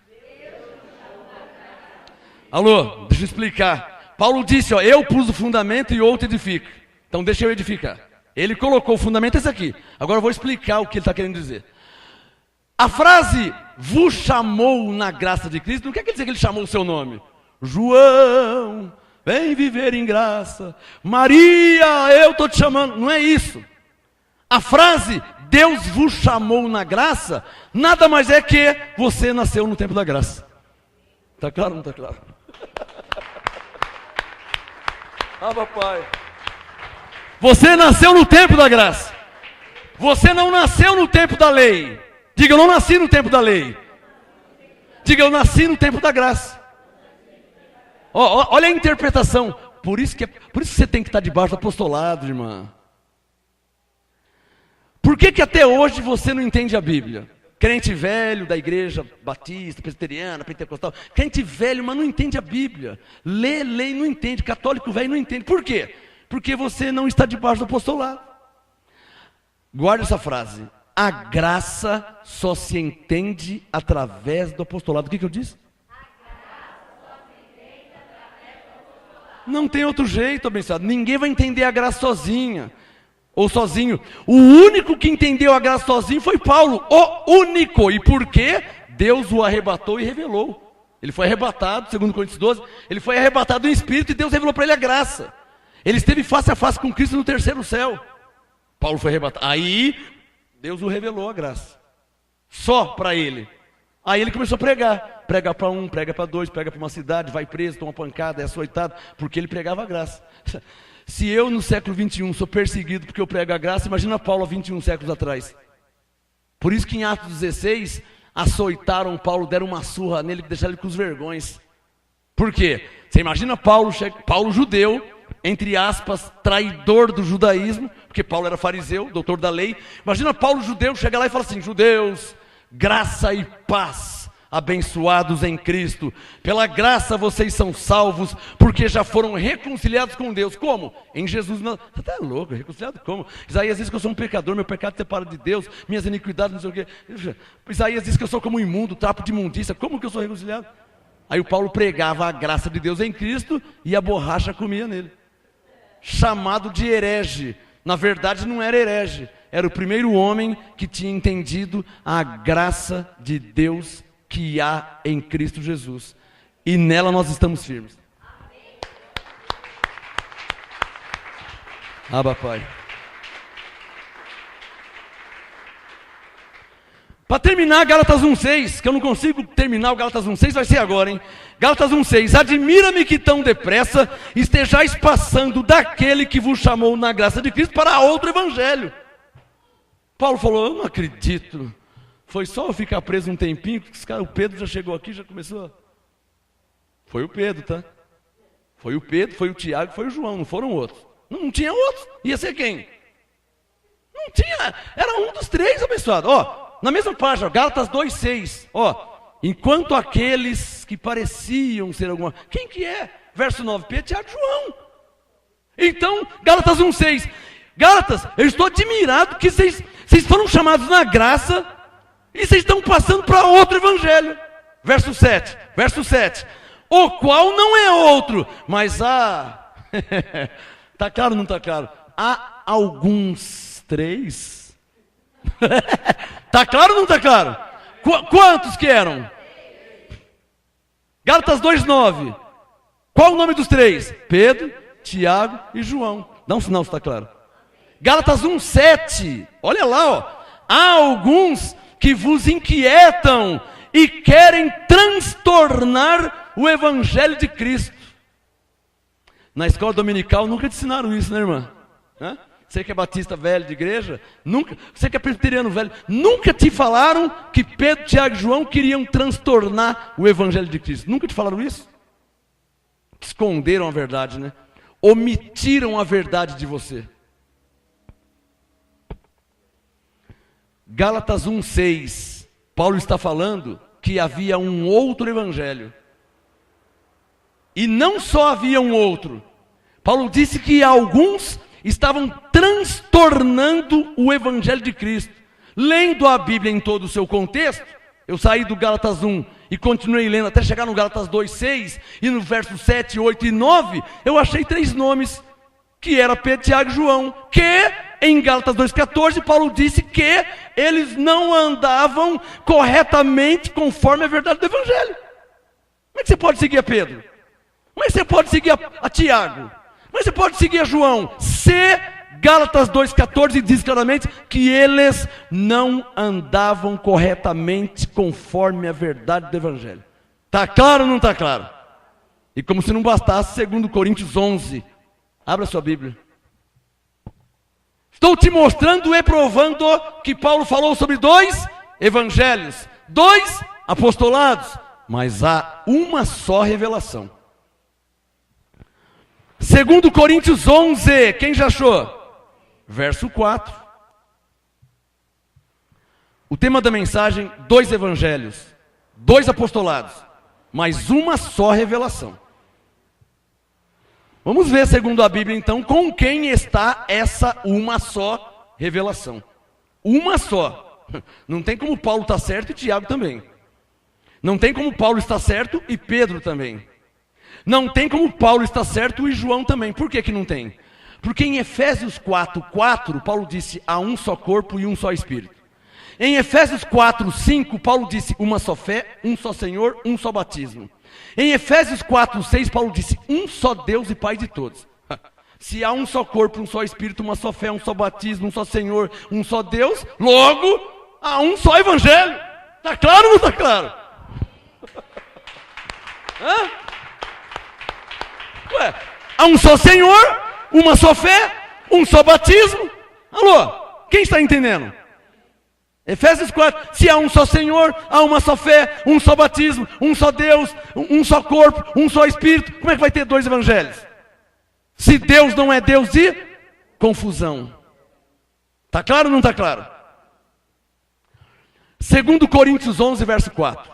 Alô, deixa eu explicar. Paulo disse, ó, eu pus o fundamento e outro edifica. Então deixa eu edificar. Ele colocou o fundamento esse aqui. Agora eu vou explicar o que ele está querendo dizer. A frase, vos chamou na graça de Cristo, não quer dizer que ele chamou o seu nome. João, vem viver em graça. Maria, eu estou te chamando. Não é isso. A frase, Deus vos chamou na graça, nada mais é que você nasceu no tempo da graça. Está claro ou não está claro? Papai. Você nasceu no tempo da graça. Você não nasceu no tempo da lei. Diga, eu não nasci no tempo da lei. Diga, eu nasci no tempo da graça. Olha a interpretação. Por isso que você tem que estar debaixo do apostolado, irmã. Por que até hoje você não entende a Bíblia? Crente velho da igreja batista, presbiteriana, pentecostal. Crente velho, mas não entende a Bíblia. Lê e não entende. Católico velho não entende. Por quê? Porque você não está debaixo do apostolado. Guarde essa frase. A graça só se entende através do apostolado. O que eu disse? Não tem outro jeito, abençoado. Ninguém vai entender a graça sozinha. Ou sozinho. O único que entendeu a graça sozinho foi Paulo. O único. E por quê? Deus o arrebatou e revelou. Ele foi arrebatado, segundo Coríntios 12. Ele foi arrebatado em espírito e Deus revelou para ele a graça. Ele esteve face a face com Cristo no terceiro céu. Paulo foi arrebatado. Aí, Deus o revelou a graça. Só para ele. Aí ele começou a pregar. Prega para um, prega para dois, prega para uma cidade, vai preso, toma pancada, é açoitado. Porque ele pregava a graça. Se eu no século 21 sou perseguido porque eu prego a graça, imagina Paulo há 21 séculos atrás. Por isso que em Atos 16, açoitaram Paulo, deram uma surra nele, deixaram ele com os vergões. Por quê? Você imagina Paulo judeu, entre aspas, traidor do judaísmo, porque Paulo era fariseu, doutor da lei. Imagina Paulo judeu, chega lá e fala assim: judeus, graça e paz, abençoados em Cristo. Pela graça vocês são salvos, porque já foram reconciliados com Deus. Como? Em Jesus. Você está louco, reconciliado como? Isaías diz que eu sou um pecador, meu pecado separa de Deus, minhas iniquidades, não sei o quê. Isaías diz que eu sou como imundo, trapo de imundícia. Como que eu sou reconciliado? Aí o Paulo pregava a graça de Deus em Cristo e a borracha comia nele. Chamado de herege. Na verdade não era herege, era o primeiro homem que tinha entendido a graça de Deus que há em Cristo Jesus. E nela nós estamos firmes. Abba, Pai. Para terminar, Gálatas 1,6, que eu não consigo terminar o Gálatas 1,6, vai ser agora, hein? Gálatas 1,6, admira-me que tão depressa estejais passando daquele que vos chamou na graça de Cristo para outro evangelho. Paulo falou: eu não acredito, foi só eu ficar preso um tempinho, que o Pedro já chegou aqui, já começou. Foi o Pedro, tá? Foi o Pedro, foi o Tiago, foi o João, não foram outros. Não tinha outros, ia ser quem? Não tinha, era um dos três, abençoado. Na mesma página, Gálatas 2,6, enquanto aqueles que pareciam ser alguma... Quem que é? Verso 9, Pedro, Tiago, João. Então, Gálatas 1,6, Gálatas, eu estou admirado que vocês foram chamados na graça e vocês estão passando para outro evangelho. Verso 7, o qual não é outro, mas há... Está claro ou não está claro? Há alguns três... Está claro ou não está claro? Quantos que eram? Gálatas 2,9. Qual o nome dos três? Pedro, Tiago e João. Dá um sinal se está claro. Gálatas 1,7. Olha lá, há alguns que vos inquietam e querem transtornar o evangelho de Cristo. Na escola dominical nunca te ensinaram isso, né, irmã? Você que é batista velho de igreja, nunca, você que é presbiteriano velho, nunca te falaram que Pedro, Tiago e João queriam transtornar o evangelho de Cristo. Nunca te falaram isso? Esconderam a verdade, né? Omitiram a verdade de você. Gálatas 1,6. Paulo está falando que havia um outro evangelho. E não só havia um outro. Paulo disse que alguns estavam transtornando o evangelho de Cristo. Lendo a Bíblia em todo o seu contexto, eu saí do Gálatas 1 e continuei lendo até chegar no Gálatas 2,6, e no verso 7, 8 e 9, eu achei 3 nomes, que era Pedro, Tiago e João, que em Gálatas 2,14, Paulo disse que eles não andavam corretamente conforme a verdade do evangelho. Como é que você pode seguir a Pedro? Como é que você pode seguir a Tiago? Mas você pode seguir a João. Gálatas 2,14 diz claramente que eles não andavam corretamente conforme a verdade do evangelho. Está claro ou não está claro? E como se não bastasse, 2 Coríntios 11. Abra sua Bíblia. Estou te mostrando e provando que Paulo falou sobre 2 evangelhos, 2 apostolados, mas há uma só revelação. 2 Coríntios 11, quem já achou? Verso 4. O tema da mensagem: 2 evangelhos, 2 apostolados, mas uma só revelação. Vamos ver, segundo a Bíblia, então, com quem está essa uma só revelação. Uma só. Não tem como Paulo estar certo e Tiago também. Não tem como Paulo estar certo e Pedro também. Não tem como Paulo estar certo e João também. Por que não tem? Porque em Efésios 4:4, Paulo disse, há um só corpo e um só Espírito. Em Efésios 4:5, Paulo disse, uma só fé, um só Senhor, um só batismo. Em Efésios 4:6, Paulo disse, um só Deus e Pai de todos. Se há um só corpo, um só Espírito, uma só fé, um só batismo, um só Senhor, um só Deus, logo, há um só Evangelho. Está claro ou não está claro? Hã? Ué, há um só Senhor, uma só fé, um só batismo. Alô, quem está entendendo? Efésios 4, se há um só Senhor, há uma só fé, um só batismo, um só Deus, um só corpo, um só Espírito, como é que vai ter dois evangelhos? Se Deus não é Deus de confusão. Está claro ou não está claro? 2 Coríntios 11, verso 4.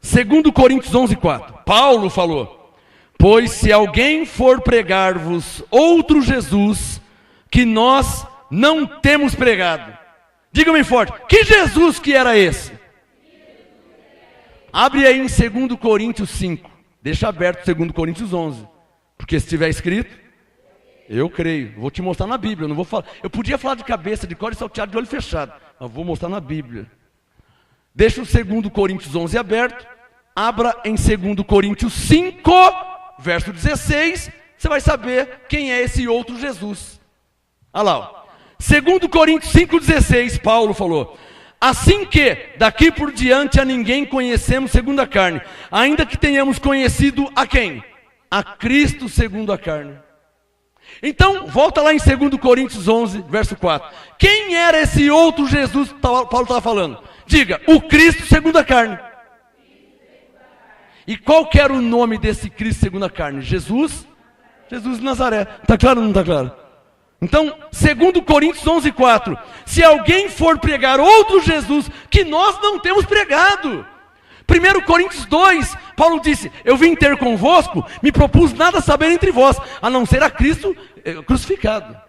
2 Coríntios 11, 4. Paulo falou, pois se alguém for pregar-vos outro Jesus, que nós não temos pregado. Diga bem forte, que Jesus que era esse? Abre aí em 2 Coríntios 5. Deixa aberto 2 Coríntios 11. Porque se estiver escrito, eu creio. Vou te mostrar na Bíblia, eu não vou falar. Eu podia falar de cabeça, de cor e salteado de olho fechado. Mas vou mostrar na Bíblia. Deixa o 2 Coríntios 11 aberto. Abra em 2 Coríntios 5, verso 16. Você vai saber quem é esse outro Jesus. Olha lá, ó. 2 Coríntios 5,16, Paulo falou, assim que daqui por diante a ninguém conhecemos segundo a carne, ainda que tenhamos conhecido a quem? A Cristo segundo a carne. Então, volta lá em 2 Coríntios 11, verso 4. Quem era esse outro Jesus que Paulo estava falando? Diga, o Cristo segundo a carne. E qual que era o nome desse Cristo segundo a carne? Jesus? Jesus de Nazaré. Está claro ou não está claro? Então, 2 Coríntios 11, 4. Se alguém for pregar outro Jesus, que nós não temos pregado. 1 Coríntios 2, Paulo disse, eu vim ter convosco, me propus nada saber entre vós, a não ser a Cristo crucificado.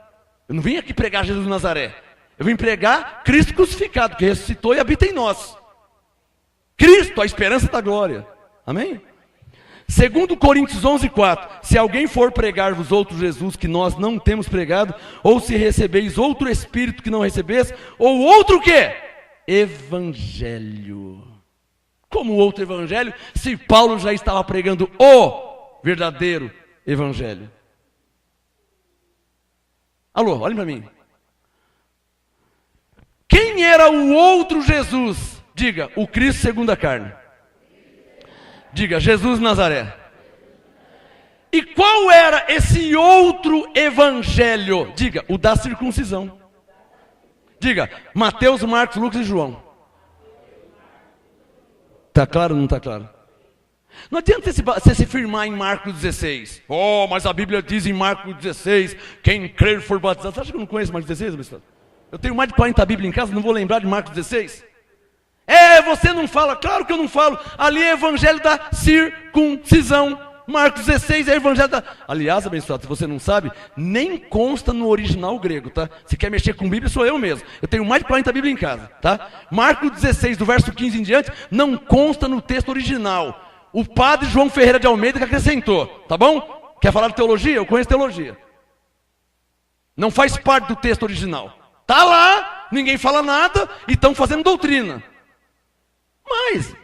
Eu não vim aqui pregar Jesus de Nazaré. Eu vim pregar Cristo crucificado, que ressuscitou e habita em nós. Cristo, a esperança da glória. Amém? 2 Coríntios 11, 4. Se alguém for pregar-vos outro Jesus que nós não temos pregado, ou se recebeis outro Espírito que não recebeis, ou outro quê? Evangelho. Como outro evangelho, se Paulo já estava pregando o verdadeiro evangelho? Alô, olhem para mim. Quem era o outro Jesus? Diga, o Cristo segundo a carne. Diga, Jesus de Nazaré. E qual era esse outro evangelho? Diga, o da circuncisão. Diga, Mateus, Marcos, Lucas e João. Está claro ou não está claro? Não adianta você se firmar em Marcos 16. Oh, mas a Bíblia diz em Marcos 16, quem crer for batizado. Você acha que eu não conheço Marcos 16, Gustavo? Eu tenho mais de 40 Bíblias em casa, não vou lembrar de Marcos 16. Você não fala, claro que eu não falo. Ali é evangelho da circuncisão. Marcos 16 é evangelho da... Aliás, abençoado, se você não sabe, nem consta no original grego, tá? Se quer mexer com Bíblia, sou eu mesmo. Eu tenho mais de 40 Bíblias em casa, tá? Marcos 16, do verso 15 em diante, não consta no texto original. O padre João Ferreira de Almeida que acrescentou, tá bom? Quer falar de teologia? Eu conheço teologia. Não faz parte do texto original. Tá lá, ninguém fala nada e estão fazendo doutrina. Mas,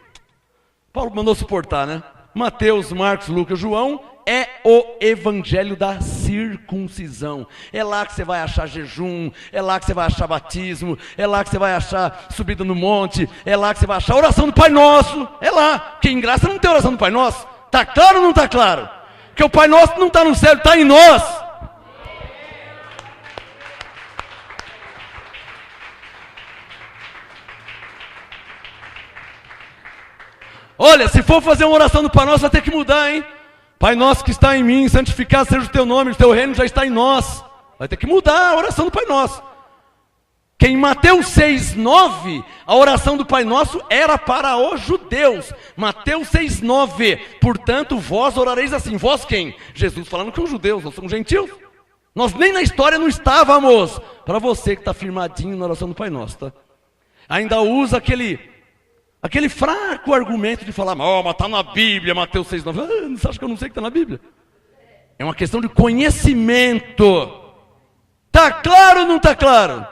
Paulo mandou suportar, né? Mateus, Marcos, Lucas, João é o evangelho da circuncisão. É lá que você vai achar jejum, é lá que você vai achar batismo, é lá que você vai achar subida no monte, é lá que você vai achar oração do Pai Nosso. É lá, porque em graça não tem oração do Pai Nosso. Está claro ou não está claro? Porque o Pai Nosso não está no céu, está em nós. Olha, se for fazer uma oração do Pai Nosso, vai ter que mudar, hein? Pai Nosso que está em mim, santificado seja o teu nome, o teu reino já está em nós. Vai ter que mudar a oração do Pai Nosso. Que em Mateus 6:9, a oração do Pai Nosso era para os judeus. Mateus 6:9, portanto, vós orareis assim. Vós quem? Jesus falando com os judeus, nós somos gentios. Nós nem na história não estávamos. Para você que está firmadinho na oração do Pai Nosso, tá? Ainda usa aquele Aquele fraco argumento de falar, mas está na Bíblia, Mateus 6,9. Você acha que eu não sei que está na Bíblia? É uma questão de conhecimento. Está claro ou não está claro?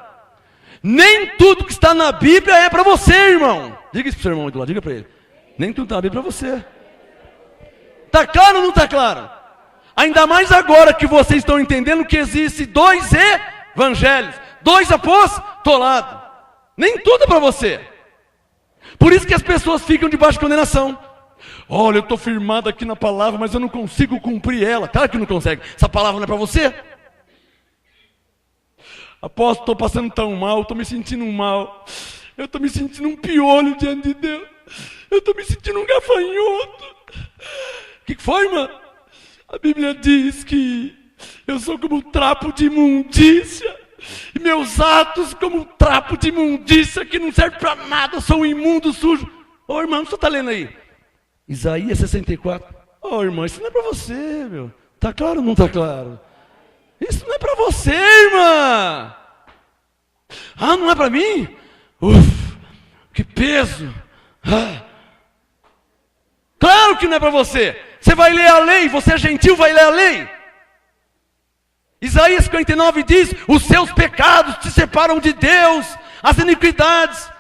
Nem tudo que está na Bíblia é para você, irmão. Diga isso para o seu irmão do lado, diga para ele. Nem tudo está na Bíblia é para você. Está claro ou não está claro? Ainda mais agora que vocês estão entendendo que existe 2 evangelhos, 2 apostolados. Nem tudo é para você. Por isso que as pessoas ficam debaixo de condenação. Olha, eu estou firmado aqui na palavra, mas eu não consigo cumprir ela. Claro que não consegue. Essa palavra não é para você. Apóstolo, estou passando tão mal, estou me sentindo mal. Eu estou me sentindo um piolho diante de Deus. Eu estou me sentindo um gafanhoto. O que foi, irmã? A Bíblia diz que eu sou como um trapo de imundícia. E meus atos como um trapo de imundícia que não serve para nada. Eu sou um imundo, sujo. Ô, irmão, você está lendo aí? Isaías 64. Ô, irmão, isso não é para você, meu. Está claro ou não está claro? Isso não é para você, irmã. Ah, não é para mim? Uf, que peso. Ah. Claro que não é para você. Você vai ler a lei, você é gentil, vai ler a lei. Isaías 59 diz, os seus pecados te separam de Deus, as iniquidades.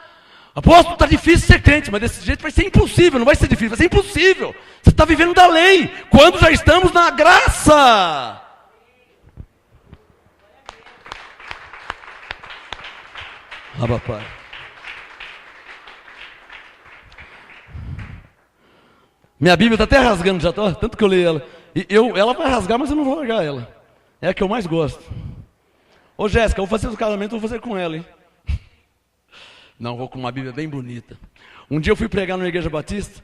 Apóstolo, está difícil ser crente, mas desse jeito vai ser impossível, não vai ser difícil, vai ser impossível. Você está vivendo da lei, quando já estamos na graça. Pai. Minha Bíblia está até rasgando já, tanto que eu leio ela. Ela vai rasgar, mas eu não vou largar ela. É a que eu mais gosto. Ô Jéssica, eu vou fazer o casamento, vou fazer com ela, hein? Não, vou com uma Bíblia bem bonita. Um dia eu fui pregar na Igreja Batista,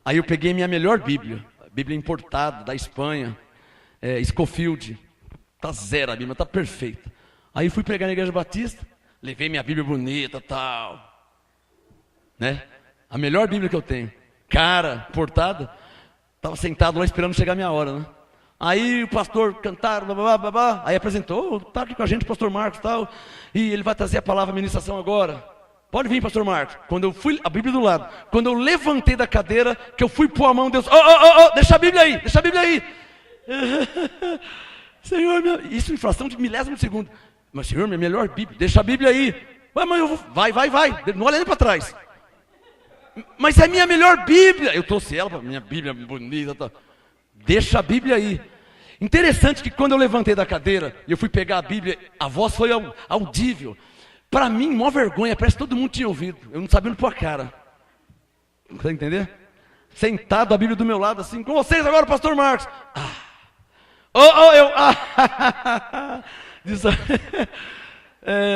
aí eu peguei minha melhor Bíblia, a Bíblia importada da Espanha, Scofield. Tá zero a Bíblia, tá perfeita. Aí fui pregar na Igreja Batista, levei minha Bíblia bonita, tal, né? A melhor Bíblia que eu tenho, cara, portada. Estava sentado lá esperando chegar a minha hora, né? Aí o pastor cantaram, blá, blá, blá, aí apresentou, está aqui com a gente o pastor Marcos e tal, e ele vai trazer a palavra ministração agora. Pode vir, pastor Marcos. Quando eu fui, a Bíblia do lado, quando eu levantei da cadeira, que eu fui pôr a mão, Deus, deixa a Bíblia aí, deixa a Bíblia aí. Senhor, isso em fração de milésimo de segundo. Mas Senhor, minha melhor Bíblia, deixa a Bíblia aí. Mas eu vou, vai, não olha nem para trás. Mas é a minha melhor Bíblia. Eu trouxe ela para minha Bíblia bonita, tá. Deixa a Bíblia aí. Interessante que quando eu levantei da cadeira e eu fui pegar a Bíblia, a voz foi audível. Para mim, maior vergonha, parece que todo mundo tinha ouvido. Eu não sabia onde pôr a cara. Você entender? Sentado, a Bíblia do meu lado, assim, com vocês agora, pastor Marcos.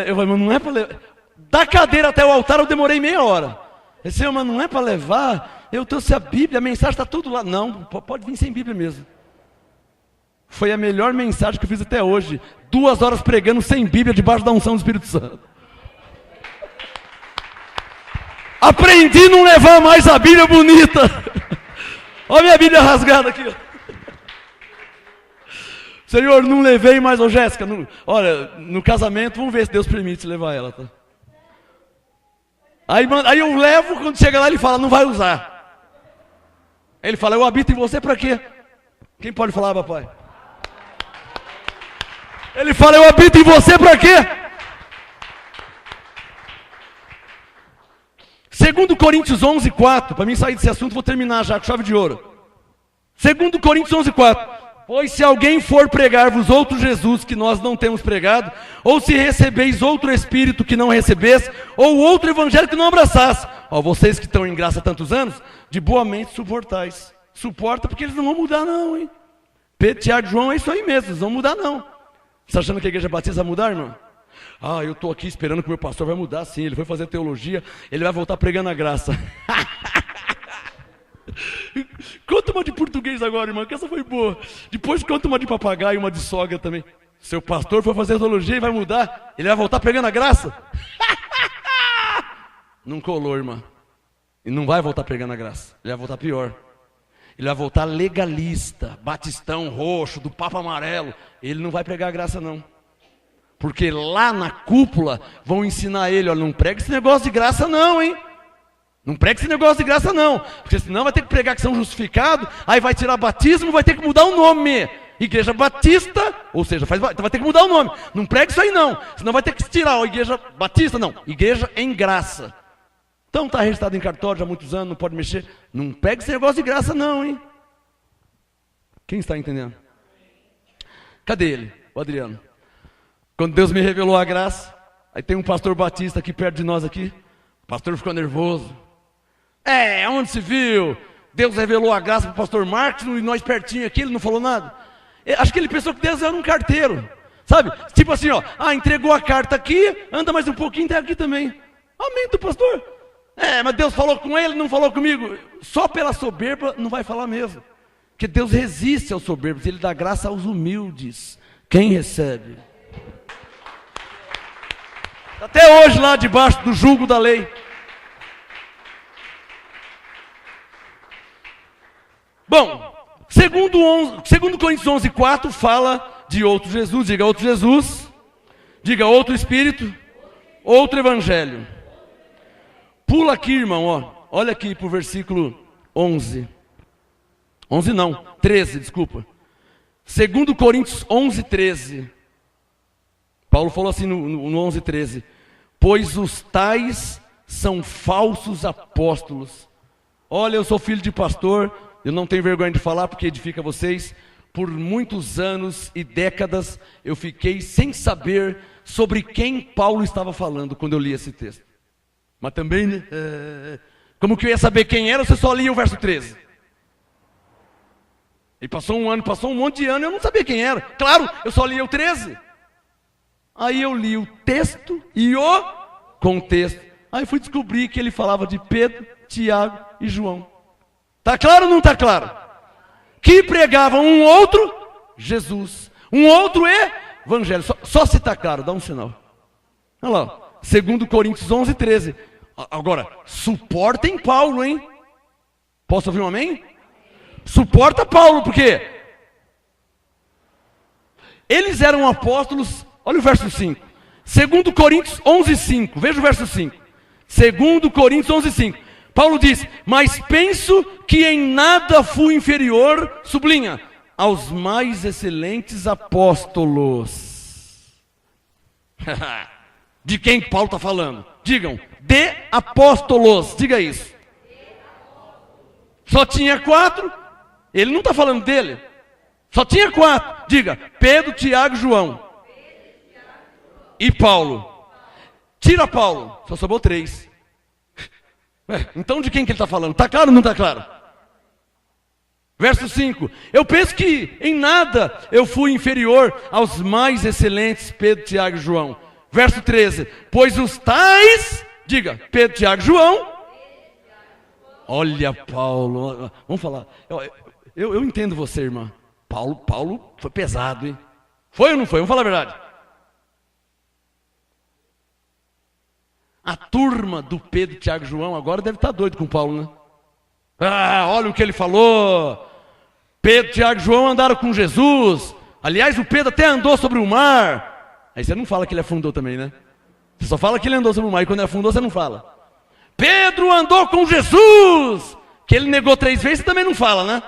Eu falei, mas não é para levar. Da cadeira até o altar eu demorei meia hora. Eu disse, mas não é para levar. Eu trouxe a Bíblia, a mensagem está tudo lá. Não, pode vir sem Bíblia mesmo. Foi a melhor mensagem que eu fiz até hoje. 2 horas pregando sem Bíblia, debaixo da unção do Espírito Santo. Aprendi a não levar mais a Bíblia bonita. Olha a minha Bíblia rasgada aqui. Senhor, não levei mais, Jéssica. Olha, no casamento, vamos ver se Deus permite levar ela, tá? Aí eu levo, quando chega lá ele fala, não vai usar. Aí ele fala, eu habito em você para quê? Quem pode falar, papai? Ele fala, eu habito em você para quê? 2 Coríntios 11:4, para mim sair desse assunto, vou terminar já com chave de ouro. 2 Coríntios 11:4. Pois se alguém for pregar-vos outro Jesus que nós não temos pregado, ou se recebeis outro Espírito que não recebesse, ou outro Evangelho que não abraçasse, vocês que estão em graça há tantos anos, de boa mente suportais. Suporta porque eles não vão mudar não, hein? Pedro, Tiago e João é isso aí mesmo, eles não vão mudar não. Você está achando que a Igreja Batista vai mudar, irmão? Eu estou aqui esperando que o meu pastor vai mudar, sim. Ele foi fazer teologia, ele vai voltar pregando a graça. Conta uma de português agora, irmão, que essa foi boa. Depois conta uma de papagaio e uma de sogra também. Seu pastor foi fazer teologia e vai mudar, ele vai voltar pregando a graça? Não colou, irmão. Ele não vai voltar pregando a graça, ele vai voltar pior. Ele vai voltar legalista, batistão roxo, do Papa amarelo. Ele não vai pregar a graça não. Porque lá na cúpula vão ensinar ele, olha, não prega esse negócio de graça não, hein? Não pregue esse negócio de graça não, porque senão vai ter que pregar que são justificados, aí vai tirar batismo, vai ter que mudar o nome. Igreja Batista, ou seja, vai ter que mudar o nome. Não pregue isso aí não, senão vai ter que tirar a Igreja Batista, não. Igreja em graça. Então está registrado em cartório já há muitos anos, não pode mexer. Não pregue esse negócio de graça não, hein? Quem está entendendo? Cadê ele? O Adriano. Quando Deus me revelou a graça, aí tem um pastor batista aqui perto de nós aqui. O pastor ficou nervoso. Onde se viu? Deus revelou a graça para o pastor Marcos e nós pertinho aqui, ele não falou nada. Acho que ele pensou que Deus era um carteiro. Sabe? Tipo assim, ó. Entregou a carta aqui, anda mais um pouquinho, tem aqui também. Amém do pastor. Mas Deus falou com ele, não falou comigo. Só pela soberba não vai falar mesmo. Porque Deus resiste aos soberbos, Ele dá graça aos humildes. Quem recebe? Até hoje lá debaixo do jugo da lei. Bom, segundo Coríntios 11:4 fala de outro Jesus. Diga outro Jesus, diga outro Espírito, outro Evangelho. Pula aqui, irmão, ó. Olha aqui para o versículo 11. 11 não, 13, desculpa. 2 Coríntios 11:13. Paulo falou assim no 11:13. Pois os tais são falsos apóstolos. Olha, eu sou filho de pastor, eu não tenho vergonha de falar porque edifica vocês. Por muitos anos e décadas eu fiquei sem saber sobre quem Paulo estava falando quando eu li esse texto. Mas também, né? Como que eu ia saber quem era, você só lia o verso 13. E passou um ano, passou um monte de ano, eu não sabia quem era. Claro, eu só lia o 13. Aí eu li o texto e o contexto. Aí fui descobrir que ele falava de Pedro, Tiago e João. Tá claro ou não tá claro? Que pregavam um outro Jesus, um outro Evangelho. Só se tá claro, dá um sinal. Olha lá, 2 Coríntios 11:13. Agora, suportem Paulo, hein? Posso ouvir um amém? Suporta Paulo, porque eles eram apóstolos. Olha o verso 5. 2 Coríntios 11:5. Veja o verso 5. 2 Coríntios 11:5. Paulo diz: mas penso que em nada fui inferior, sublinha, aos mais excelentes apóstolos. De quem Paulo está falando? Digam, de apóstolos. Diga isso. Só tinha 4. Ele não está falando dele. Só tinha 4. Diga, Pedro, Tiago e João. E Paulo. Tira Paulo. Só sobrou 3. Então de quem que ele está falando? Está claro ou não está claro? Verso 5. Eu penso que em nada eu fui inferior aos mais excelentes Pedro, Tiago e João. Verso 13. Pois os tais, diga, Pedro, Tiago e João. Olha Paulo. Vamos falar. Eu entendo você, irmã. Paulo foi pesado, hein? Foi ou não foi? Vamos falar a verdade. A turma do Pedro, Tiago e João agora deve estar doido com Paulo, né? Olha o que ele falou. Pedro, Tiago e João andaram com Jesus. Aliás, o Pedro até andou sobre o mar. Aí você não fala que ele afundou também, né? Você só fala que ele andou sobre o mar. E quando ele afundou, você não fala. Pedro andou com Jesus. Que ele negou 3 vezes, você também não fala, né?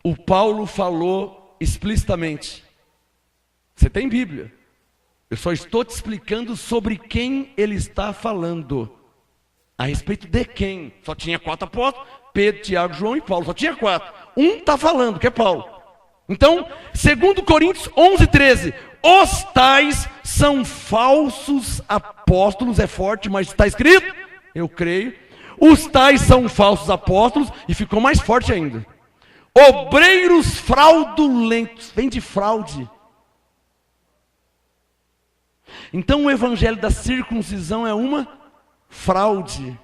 O Paulo falou explicitamente. Você tem Bíblia. Eu só estou te explicando sobre quem ele está falando. A respeito de quem? Só tinha 4 apóstolos. Pedro, Tiago, João e Paulo. Só tinha 4. Um está falando, que é Paulo. Então, 2 Coríntios 11:13. Os tais são falsos apóstolos. É forte, mas está escrito. Eu creio. Os tais são falsos apóstolos. E ficou mais forte ainda. Obreiros fraudulentos. Vem de fraude. Então o evangelho da circuncisão é uma fraude.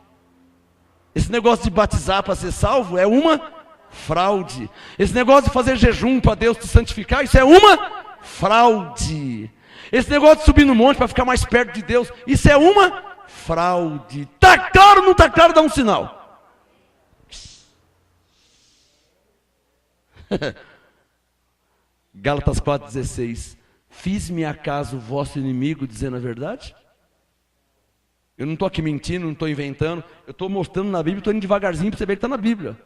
Esse negócio de batizar para ser salvo é uma fraude. Esse negócio de fazer jejum para Deus te santificar, isso é uma fraude. Esse negócio de subir no monte para ficar mais perto de Deus, isso é uma fraude. Está claro ou não está claro? Dá um sinal. Gálatas 4,16. Fiz-me acaso vosso inimigo dizendo a verdade? Eu não estou aqui mentindo, não estou inventando. Eu estou mostrando na Bíblia, estou indo devagarzinho para você ver que está na Bíblia.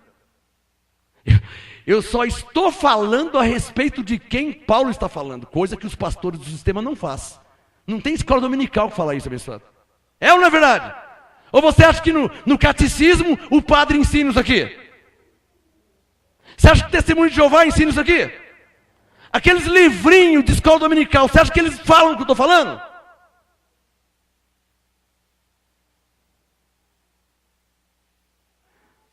Eu só estou falando a respeito de quem Paulo está falando, coisa que os pastores do sistema não fazem. Não tem escola dominical que fala isso, abençoado. É ou não é verdade? Ou você acha que no catecismo o padre ensina isso aqui? Você acha que o testemunho de Jeová ensina isso aqui? Aqueles livrinhos de escola dominical, você acha que eles falam o que eu estou falando?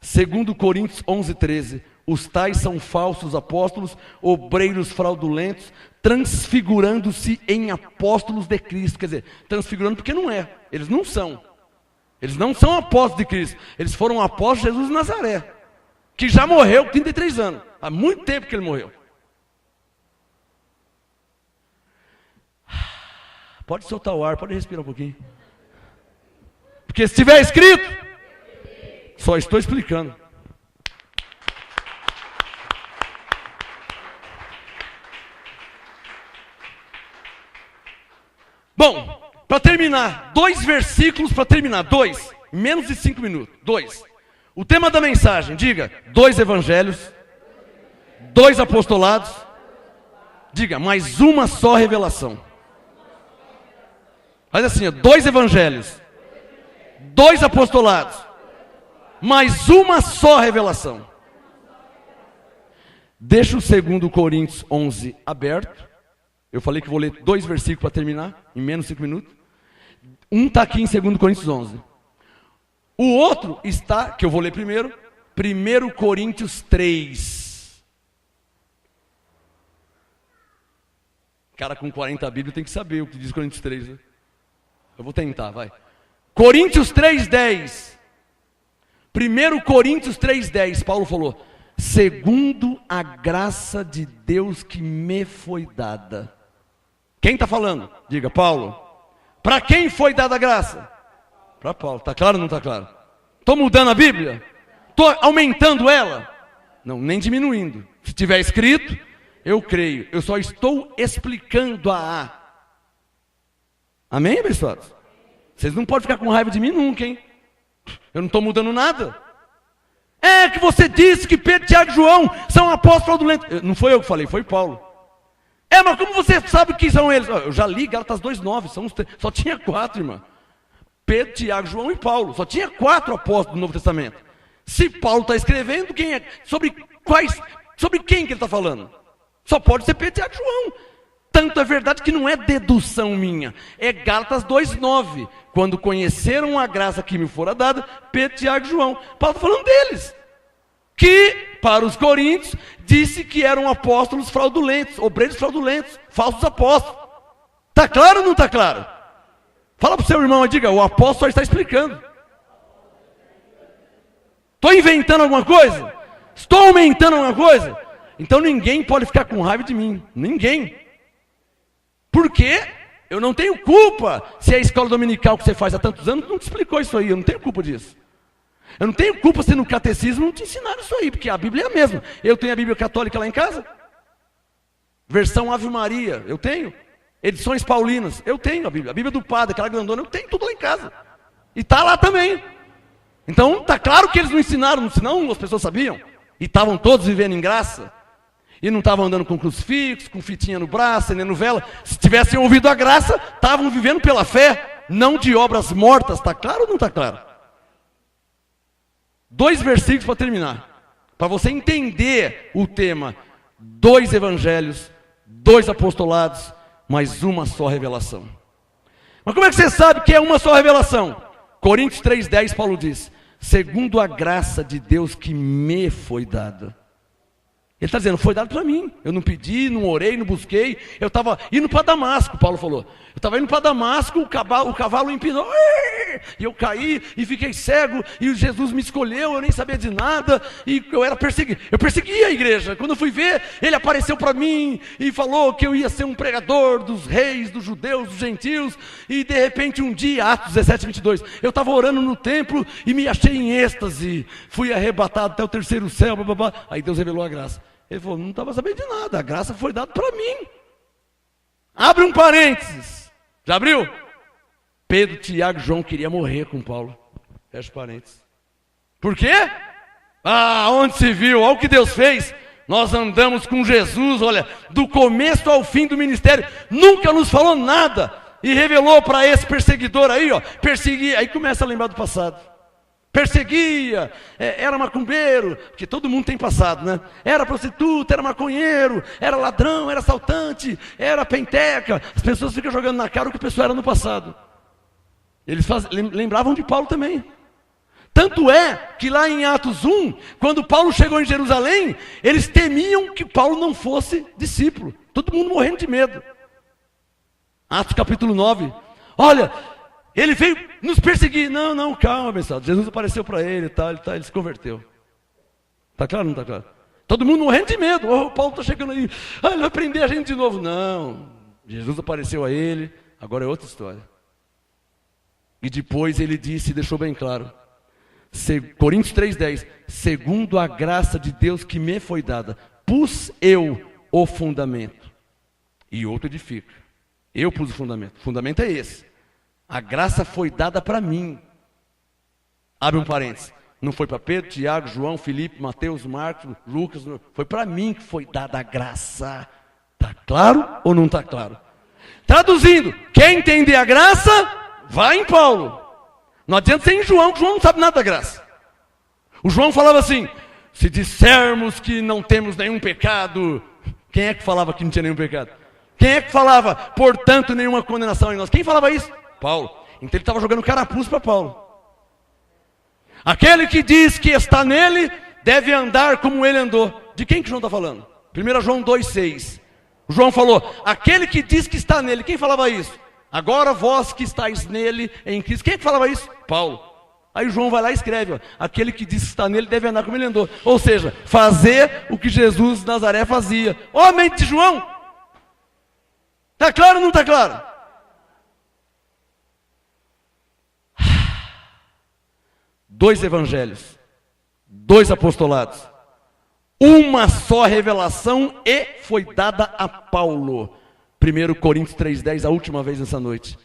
Segundo Coríntios 11:13, os tais são falsos apóstolos, obreiros fraudulentos, transfigurando-se em apóstolos de Cristo. Quer dizer, transfigurando porque não é, eles não são. Eles não são apóstolos de Cristo, eles foram apóstolos de Jesus de Nazaré, que já morreu com 33 anos, há muito tempo que ele morreu. Pode soltar o ar, pode respirar um pouquinho. Porque se estiver escrito, só estou explicando. Bom, para terminar, 2 versículos para terminar, 2, menos de 5 minutos, 2. O tema da mensagem, diga, 2 evangelhos, 2 apostolados, diga, mais uma só revelação. Faz assim, 2 evangelhos, 2 apostolados, mais uma só revelação. Deixa o 2 Coríntios 11 aberto. Eu falei que vou ler 2 versículos para terminar, em menos de 5 minutos. Um está aqui em 2 Coríntios 11. O outro está, que eu vou ler primeiro, 1 Coríntios 3. Cara com 40 Bíblia tem que saber o que diz Coríntios 3, né? Eu vou tentar, vai. Coríntios 3:10. 1 Coríntios 3:10, Paulo falou, segundo a graça de Deus que me foi dada. Quem está falando? Diga, Paulo. Para quem foi dada a graça? Para Paulo. Está claro ou não está claro? Estou mudando a Bíblia? Estou aumentando ela? Não, nem diminuindo. Se tiver escrito, eu creio. Eu só estou explicando a. Amém, abençoados? Vocês não podem ficar com raiva de mim nunca, hein? Eu não estou mudando nada. É que você disse que Pedro, Tiago e João são apóstolos fraudulentos. Não foi eu que falei, foi Paulo. É, mas como você sabe que são eles? Eu já li Gálatas 2:9, só tinha 4, irmão. Pedro, Tiago, João e Paulo. Só tinha 4 apóstolos do Novo Testamento. Se Paulo está escrevendo, quem é? Sobre quem que ele está falando? Só pode ser Pedro, Tiago e João. Tanto é verdade que não é dedução minha. É Gálatas 2:9. Quando conheceram a graça que me fora dada, Pedro, Tiago e João. Paulo está falando deles. Que, para os coríntios, disse que eram apóstolos fraudulentos, obreiros fraudulentos, falsos apóstolos. Está claro ou não está claro? Fala para o seu irmão e diga, o apóstolo só está explicando. Estou inventando alguma coisa? Estou aumentando alguma coisa? Então ninguém pode ficar com raiva de mim. Ninguém. Por quê? Eu não tenho culpa se a escola dominical que você faz há tantos anos não te explicou isso aí. Eu não tenho culpa disso. Eu não tenho culpa se no catecismo não te ensinaram isso aí, porque a Bíblia é a mesma. Eu tenho a Bíblia católica lá em casa. Versão Ave Maria, eu tenho. Edições Paulinas, eu tenho a Bíblia do padre, aquela grandona, eu tenho tudo lá em casa. E está lá também. Então, está claro que eles não ensinaram, senão as pessoas sabiam. E estavam todos vivendo em graça. E não estavam andando com crucifixo, com fitinha no braço, acendendo vela. Se tivessem ouvido a graça, estavam vivendo pela fé, não de obras mortas. Está claro ou não está claro? 2 versículos para terminar. Para você entender o tema. 2 evangelhos, 2 apostolados, mais uma só revelação. Mas como é que você sabe que é uma só revelação? Coríntios 3:10, Paulo diz, segundo a graça de Deus que me foi dada. Ele está dizendo, foi dado para mim. Eu não pedi, não orei, não busquei. Eu estava indo para Damasco, Paulo falou. Eu estava indo para Damasco, o cavalo empinou. E eu caí e fiquei cego. E Jesus me escolheu, eu nem sabia de nada. E eu era perseguido. Eu perseguia a igreja. Quando eu fui ver, ele apareceu para mim e falou que eu ia ser um pregador dos reis, dos judeus, dos gentios. E de repente um dia, Atos 17:22, eu estava orando no templo e me achei em êxtase. Fui arrebatado até o 3º céu. Blá, blá, blá. Aí Deus revelou a graça. Ele falou, não estava sabendo de nada, a graça foi dada para mim. Abre um parênteses. Já abriu? Pedro, Tiago e João queriam morrer com Paulo. Fecha parênteses. Por quê? Onde se viu? Olha o que Deus fez. Nós andamos com Jesus, olha, do começo ao fim do ministério. Nunca nos falou nada. E revelou para esse perseguidor aí, perseguia. Aí começa a lembrar do passado. Perseguia, era macumbeiro, porque todo mundo tem passado, né? Era prostituta, era maconheiro, era ladrão, era assaltante, era penteca. As pessoas ficam jogando na cara o que a pessoa era no passado. Eles lembravam de Paulo também. Tanto é que lá em Atos 1, quando Paulo chegou em Jerusalém, eles temiam que Paulo não fosse discípulo. Todo mundo morrendo de medo. Atos capítulo 9. Olha, ele veio nos perseguir. Não, calma, abençoado. Jesus apareceu para ele e tal, ele se converteu. Está claro ou não está claro? Todo mundo morrendo de medo. Paulo está chegando aí. Ele vai prender a gente de novo. Não. Jesus apareceu a ele. Agora é outra história. E depois ele disse e deixou bem claro. Coríntios 3,10. Segundo a graça de Deus que me foi dada, pus eu o fundamento. E outro edifica. Eu pus o fundamento. O fundamento é esse. A graça foi dada para mim. Abre um parênteses. Não foi para Pedro, Tiago, João, Filipe, Mateus, Marcos, Lucas. Foi para mim que foi dada a graça. Está claro ou não está claro? Traduzindo, quer entender a graça? Vai em Paulo. Não adianta ser em João, que João não sabe nada da graça. O João falava assim, se dissermos que não temos nenhum pecado. Quem é que falava que não tinha nenhum pecado? Quem é que falava, portanto, nenhuma condenação em nós? Quem falava isso? Paulo. Então ele estava jogando carapuço para Paulo. Aquele que diz que está nele, deve andar como ele andou. De quem que João está falando? 1 João 2,6. João falou, aquele que diz que está nele. Quem falava isso? Agora vós que estáis nele, em Cristo. Quem é que falava isso? Paulo. Aí João vai lá e escreve, aquele que diz que está nele, deve andar como ele andou. Ou seja, fazer o que Jesus de Nazaré fazia. Ó, a mente de João. Está claro ou não está claro? Dois evangelhos, dois apostolados, uma só revelação e foi dada a Paulo. 1 Coríntios 3,10, a última vez nessa noite.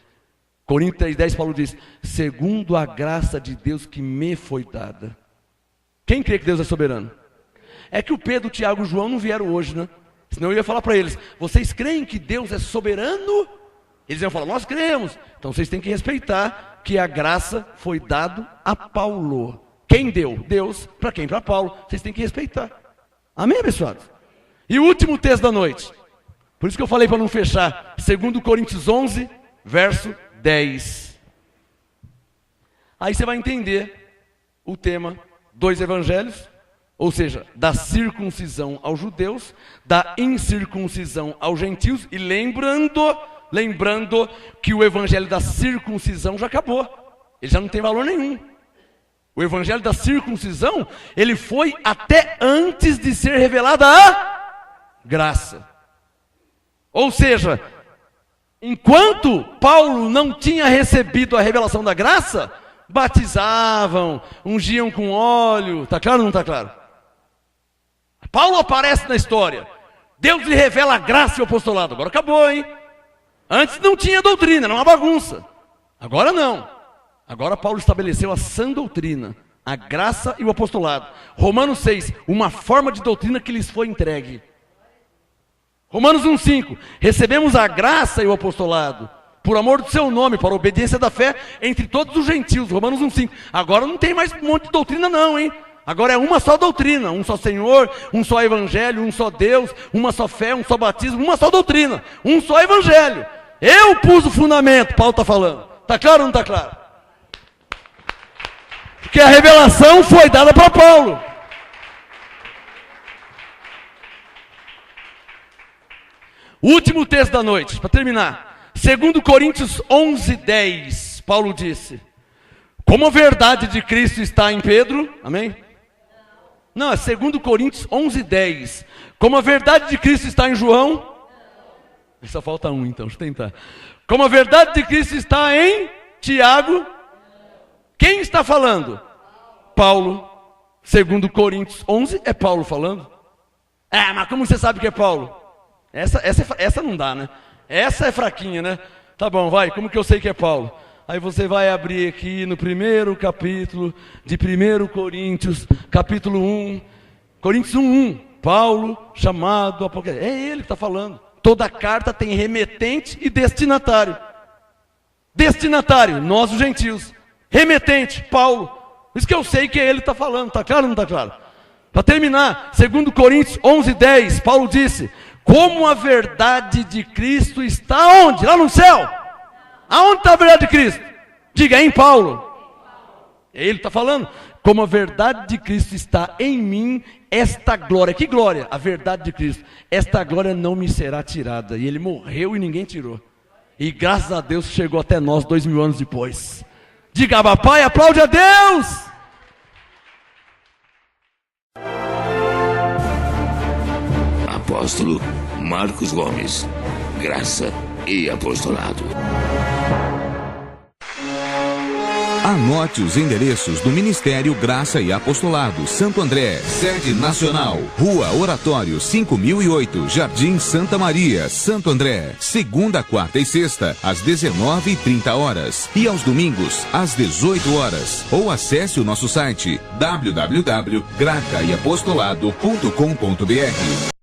Coríntios 3,10, Paulo diz, segundo a graça de Deus que me foi dada. Quem crê que Deus é soberano? É que o Pedro, o Tiago e o João não vieram hoje, né? Senão eu ia falar para eles, vocês creem que Deus é soberano? Eles iam falar, nós cremos. Então vocês têm que respeitar que a graça foi dada a Paulo. Quem deu? Deus. Para quem? Para Paulo. Vocês têm que respeitar. Amém, abençoados? E o último texto da noite. Por isso que eu falei para não fechar. 2 Coríntios 11, verso 10. Aí você vai entender o tema dois evangelhos. Ou seja, da circuncisão aos judeus, da incircuncisão aos gentios. E lembrando que o evangelho da circuncisão já acabou. Ele já não tem valor nenhum. O evangelho da circuncisão, ele foi até antes de ser revelada a graça. Ou seja, enquanto Paulo não tinha recebido a revelação da graça, batizavam, ungiam com óleo. Está claro ou não está claro? Paulo aparece na história. Deus lhe revela a graça e o apostolado. Agora acabou, hein? Antes não tinha doutrina, era uma bagunça. Agora não. Agora Paulo estabeleceu a sã doutrina, a graça e o apostolado. Romanos 6, uma forma de doutrina que lhes foi entregue. Romanos 1,5, recebemos a graça e o apostolado, por amor do seu nome, para a obediência da fé entre todos os gentios. Romanos 1,5. Agora não tem mais um monte de doutrina não, hein? Agora é uma só doutrina, um só Senhor, um só evangelho, um só Deus, uma só fé, um só batismo, uma só doutrina, um só evangelho. Eu pus o fundamento, Paulo está falando. Está claro ou não está claro? Porque a revelação foi dada para Paulo. Último texto da noite, para terminar. 2 Coríntios 11:10, Paulo disse, como a verdade de Cristo está em Pedro, amém? Não, é 2 Coríntios 11:10. Como a verdade de Cristo está em João, só falta um então, deixa eu tentar. Como a verdade de Cristo está em Tiago, quem está falando? Paulo. 2 Coríntios 11 é Paulo falando. Mas como você sabe que é Paulo? Essa não dá, né? Essa é fraquinha, né? Tá bom, vai, como que eu sei que é Paulo? Aí você vai abrir aqui no primeiro capítulo de 1 Coríntios, capítulo 1, Coríntios 1:1, Paulo, chamado Apocalipse. É ele que está falando. Toda carta tem remetente e destinatário. Destinatário, nós os gentios. Remetente, Paulo. Por isso que eu sei que é ele que está falando. Está claro ou não está claro? Para terminar, 2 Coríntios 11:10, Paulo disse: como a verdade de Cristo está onde? Lá no céu. Aonde está a verdade de Cristo? Diga, é em Paulo. Ele está falando, como a verdade de Cristo está em mim, esta glória. Que glória? A verdade de Cristo. Esta glória não me será tirada. E ele morreu e ninguém tirou. E graças a Deus chegou até nós 2000 anos depois. Diga, papai, aplaude a Deus. Apóstolo Marcos Gomes, graça e apostolado. Anote os endereços do Ministério Graça e Apostolado Santo André, sede nacional, Rua Oratório 5008, Jardim Santa Maria, Santo André, segunda, quarta e sexta, às 19h30 e aos domingos, às 18 horas. Ou acesse o nosso site www.gracaiapostolado.com.br.